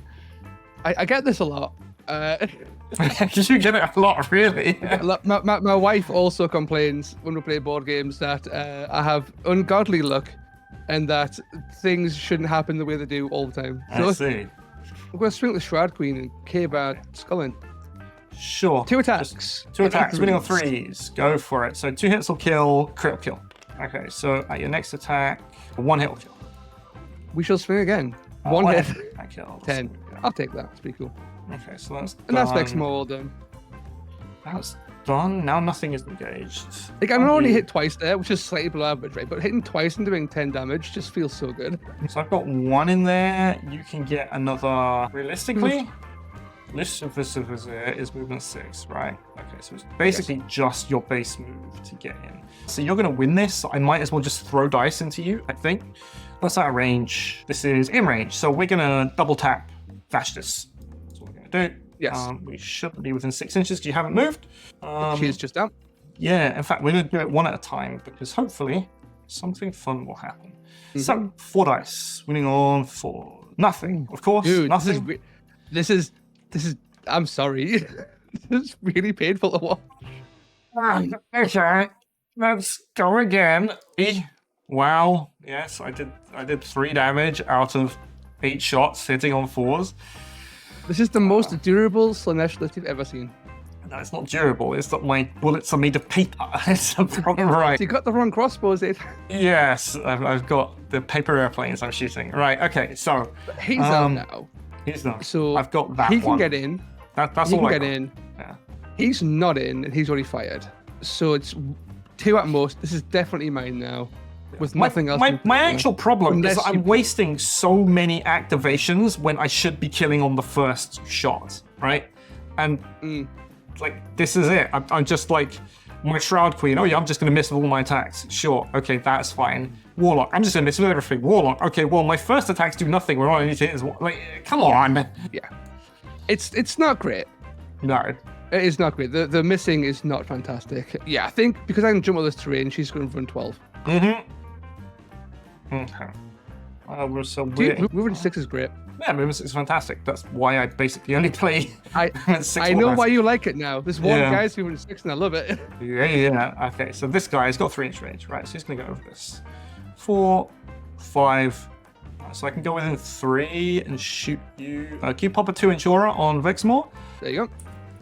I get this a lot. You get it a lot, really. My wife also complains when we play board games that I have ungodly luck and that things shouldn't happen the way they do all the time. So I see. I'm going to swing with the Shroud Queen and K-Bar Sculling. Sure. 2 attacks. Just 2 attacks, winning on 3s. Go for it. So 2 hits will kill, crit will kill. Okay, so at your next attack, 1 hit will kill. We shall swing again. 1 hit. That kills. 10. I'll take that. It's pretty cool. Okay, so that's done. And that's Vexmore all done. That's done. Now nothing is engaged. Like, I only hit twice there, which is slightly below average, right? But hitting twice and doing 10 damage just feels so good. So I've got 1 in there. You can get another. Realistically, List of Visitor is movement 6, right? Okay, so it's basically just your base move to get in. So you're going to win this. So I might as well just throw dice into you, I think. That's out of range. This is in range. So we're going to double tap Vashtis. That's what we're going to do. Yes. We should be within 6 inches because you haven't moved. She's just down. Yeah, in fact, we're going to do it 1 at a time because hopefully something fun will happen. So, 4 dice. Winning on 4. Nothing, of course. Dude, nothing. This is, I'm sorry. This is really painful to watch. Okay, let's go again. Wow. Yes, I did 3 damage out of 8 shots hitting on 4s. This is the most durable Slanesh list you've ever seen. No, it's not durable. It's that my bullets are made of paper. It's a problem, right? You got the wrong crossbows, Ed. Yes, I've got the paper airplanes I'm shooting. Right, okay, so... But he's out now. He's done. So I've got that he one. can get in. That's he all can I get got. in. Yeah. He's not in, and he's already fired. So it's 2 at most. This is definitely mine now. With nothing else. My actual problem is Unless I'm wasting so many activations when I should be killing on the first shot, right? And like this is it. I'm just like my Shroud Queen. Oh yeah, I'm just gonna miss with all my attacks. Sure, okay, that's fine. Warlock, I'm just gonna miss with everything. Warlock, okay, well my first attacks do nothing. We're only hit is like, come on. Yeah, it's not great. No. It is not great. The missing is not fantastic. Yeah, I think because I can jump on this terrain, she's going to run 12. Okay. We're so Dude, weird. moving to 6 is great. Yeah, movement 6 is fantastic. That's why I basically only play. I know why you like it now. There's one guy's moving to 6 and I love it. Yeah. Okay, so this guy's got 3-inch range, right? So he's gonna go over this. 4, 5. So I can go within 3 and shoot you. Can you pop a 2-inch aura on Vexmore? There you go.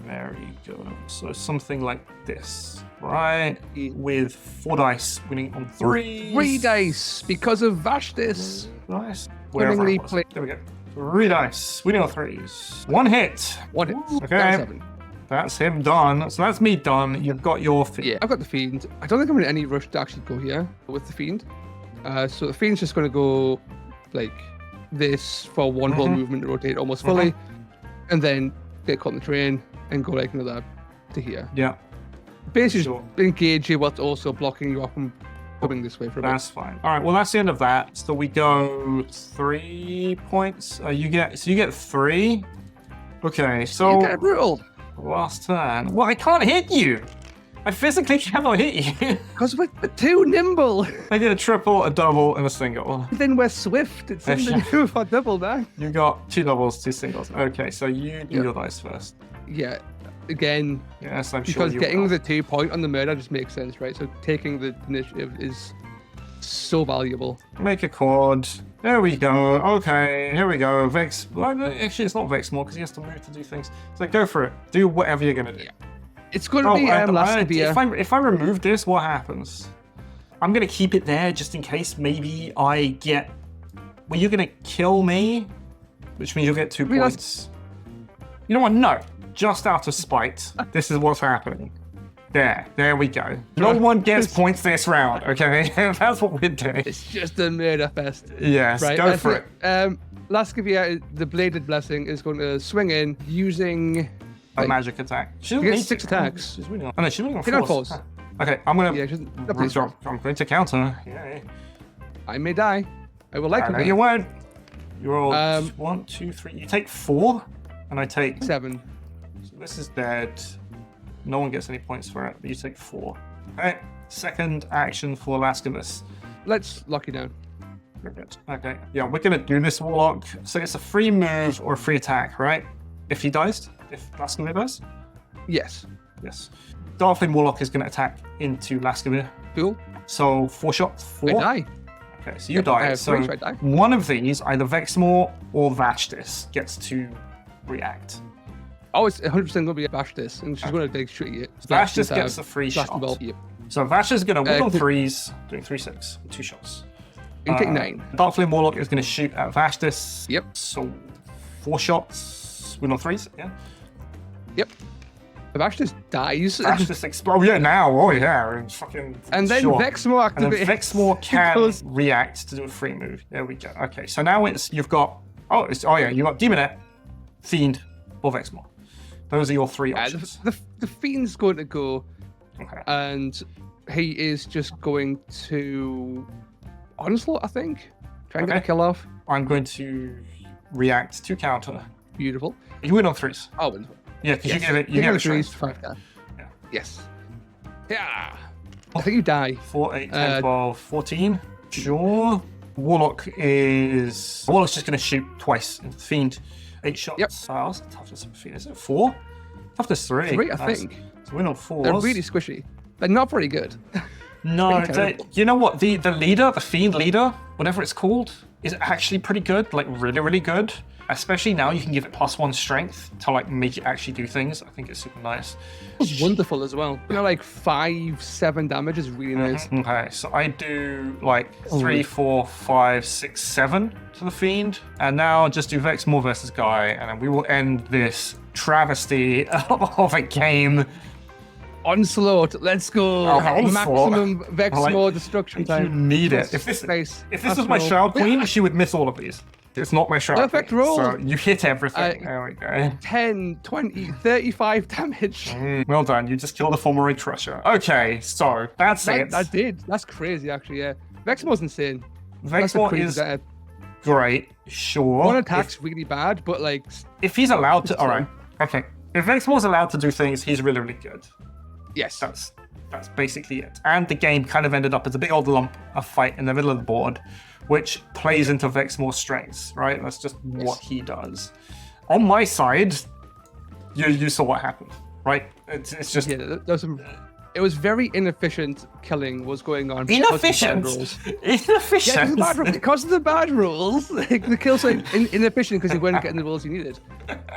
There you go. So something like this, right? With 4 dice, winning on 3. 3 dice because of Vashtis. Dice. Winningly Wherever it was. There we go. 3 dice, winning on 3s. 1 hit. 1 hit. Okay. Down 7. That's him done. So that's me done. You've got your Fiend. Yeah, I've got the Fiend. I don't think I'm in any rush to actually go here with the Fiend. So the Fiend's just going to go like this for 1 whole movement to rotate almost fully, and then get caught in the train and go like another to here. Yeah. Basically, Sure. engage you whilst also blocking you up and coming this way for a bit. That's fine. All right. Well, that's the end of that. So we go 3 points. You get 3. Okay. So You get brutal. last turn. Well, I can't hit you. I physically cannot hit you. Because we're too nimble. I did a triple, a double, and a single. Then we're swift. It's something to do with our double now. You got 2 doubles, 2 singles. Okay. So you do your dice first. Yeah. Again, Yes, I'm sure because you getting will. the 2 point on the murder just makes sense, right? So taking the initiative is so valuable. Make a chord. There we go. Okay, here we go. Vex. Well, actually, it's not Vexmore because he has to move to do things. So go for it. Do whatever you're gonna do. It's going to be last if I remove this, what happens? I'm gonna keep it there just in case. Maybe I get. Well, you're gonna kill me, which means you'll get 2 points. You know what? No. Just out of spite, this is what's happening. There we go. No one gets points this round, okay? That's what we're doing. It's just a murder fest. Yes, Right, go for it. Laskavia, the Bladed Blessing, is going to swing in using A magic attack. She doesn't gets need 6 to- attacks. She's winning on. Oh no, she's winning on Hit on 4s. fours. Okay, I'm gonna. Yeah, she's not pretty strong. I'm going to counter. Yay. I may die. I will I likely know die. you won't. You roll Um, 1, 2, 3. You take 4, and I take. 7. So this is dead. No one gets any points for it, but you take 4. Okay. Second action for Lascamus. Let's lock you down. Okay. Yeah, we're gonna do this warlock. So it's a free move or a free attack, right? If he dies. if Laskamir does. Yes. Yes. Darkflame Warlock is going to attack into Laskamir. Cool. So 4 shots. 4. I die. Okay, so you die. So I die. one of these, either Vexmore or Vashtis, gets to react. Oh, it's 100% going to be a Vashtis, and she's going to shoot you. Vashtis gets a free shot. Yep. So Vashtis is going to win on 3s, doing 3-6, 2 shots. You take 9. Darkflame Warlock is going to shoot at Vashtis. Yep. So 4 shots, win on 3s, yeah. Yep. If Vashtis dies. Vashtis explodes. Oh yeah, now. Oh yeah, fucking. And then sure. Vexmore activates. And then Vexmore can react to do a free move. There we go. Okay, so now you've got. Oh yeah, you got Demonette, Fiend, or Vexmore. Those are your 3 options. The Fiend's going to go, Okay. and he is just going to Onslaught, I think. Try and get a kill off. I'm going to react to counter. Beautiful. You win on 3s. Oh, win. Yeah, because Yes. you get it straight. 5 Yeah. Yes. Yeah. I think you die. 4, 8, 10, 12, 14. Sure. Warlock's just going to shoot twice into the Fiend. 8 shots. Yep. What's the toughness of a Fiend? Is it 4? Toughness 3. 3, I think. So win on 4s. They're really squishy. They're not very good. No, terrible. you know what? The leader, the Fiend leader, whatever it's called, is actually pretty good. Like really, really good. Especially now you can give it +1 strength to like make it actually do things. I think it's super nice. It's wonderful as well. Like 5, 7 damage is really nice. Okay, so I do like 3, 4, 5, 6, 7 to the Fiend. And now just do Vexmore versus Guy, and then we will end this travesty of a game. Onslaught, let's go. Onslaught. Maximum Vexmore Like, destruction You time. need it. If this was my Shroud Queen, she would miss all of these. It's not my Shroud Perfect Queen, roll. So you hit everything. There we go. 10, 20, 35 damage. Well done. You just killed a Fulminate Crusher. Okay, so that's it. That did. That's crazy, actually, yeah. Vexmore's insane. Vexmore is that great, sure. one attack's really bad, but like... If he's allowed to... Alright, okay. If Vexmore's allowed to do things, he's really, really good. Yes. That's basically it. And the game kind of ended up as a big old lump of fight in the middle of the board, which plays into Vexmore's strengths, right? That's just what he does. On my side, you saw what happened, right? It's just... Yeah, there was some... It was very inefficient killing was going on. Inefficient? Inefficient? Yeah, because of the bad rules. Like, the kills are inefficient because you weren't getting the rules you needed.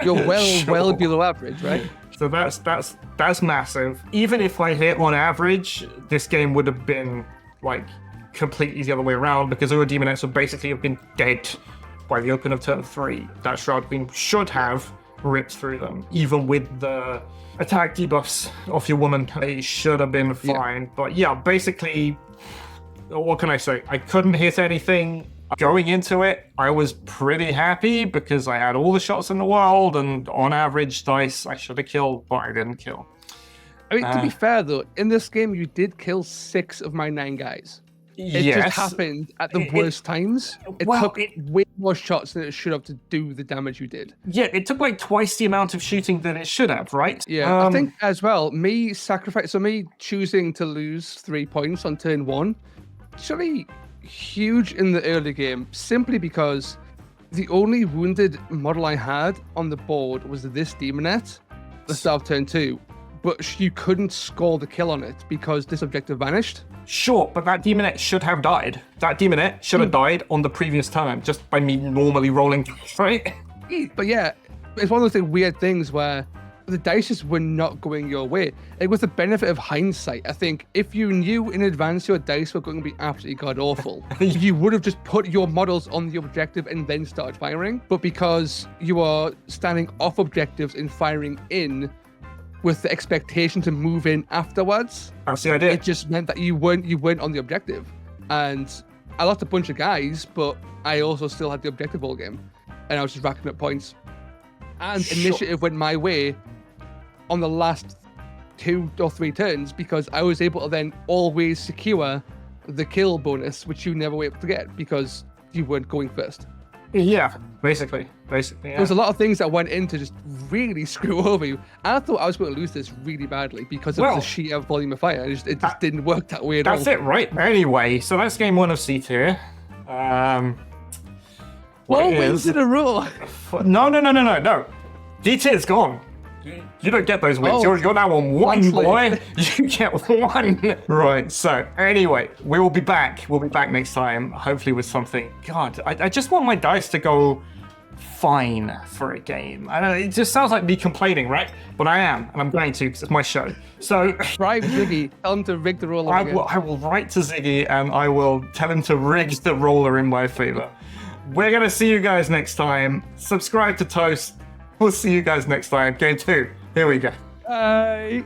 You're well below average, right? So that's massive. Even if I hit on average, this game would have been like completely the other way around because our Demonettes would basically have been dead by the open of turn 3. That Shroud Queen should have ripped through them, even with the attack debuffs of your woman. They should have been fine. But yeah, basically, what can I say? I couldn't hit anything. Going into it, I was pretty happy because I had all the shots in the world, and on average dice, I should have killed, but I didn't kill. I mean, to be fair though, in this game, you did kill 6 of my 9 guys. It just happened at the worst times. It took way more shots than it should have to do the damage you did. Yeah, it took like twice the amount of shooting than it should have, right? Yeah, I think as well, me choosing to lose 3 points on turn 1, actually huge in the early game, simply because the only wounded model I had on the board was this Demonette, the start of turn 2, but you couldn't score the kill on it because this objective vanished. Sure, but that Demonette should have died. That Demonette should have died on the previous turn just by me normally rolling, right? But yeah, it's one of those weird things where the dice just were not going your way. Like, with the benefit of hindsight, I think if you knew in advance your dice were going to be absolutely god-awful, you would have just put your models on the objective and then started firing. But because you are standing off objectives and firing in with the expectation to move in afterwards, That's the idea. it just meant that you weren't on the objective. And I lost a bunch of guys, but I also still had the objective all game. And I was just racking up points. And initiative went my way on the last 2 or 3 turns because I was able to then always secure the kill bonus, which you never were able to get because you weren't going first. Yeah, basically. Yeah. There was a lot of things that went in to just really screw over you. I thought I was going to lose this really badly because of the sheer volume of fire. It just didn't work that way at all. That's it, right? Anyway, so that's game 1 of C tier. 4 wins in a row. No. D tier is gone. You don't get those wins. Oh, You're now on one, landslide. boy. You get one. Right. So anyway, we will be back. We'll be back next time, hopefully with something. God, I just want my dice to go fine for a game. I know it just sounds like me complaining, right? But I am, and I'm going to because it's my show. So Bribe Ziggy. Tell him to rig the roller. I again. will write to Ziggy and I will tell him to rig the roller in my favor. We're gonna see you guys next time. Subscribe to Toast. We'll see you guys next time. Game 2. Here we go. Bye.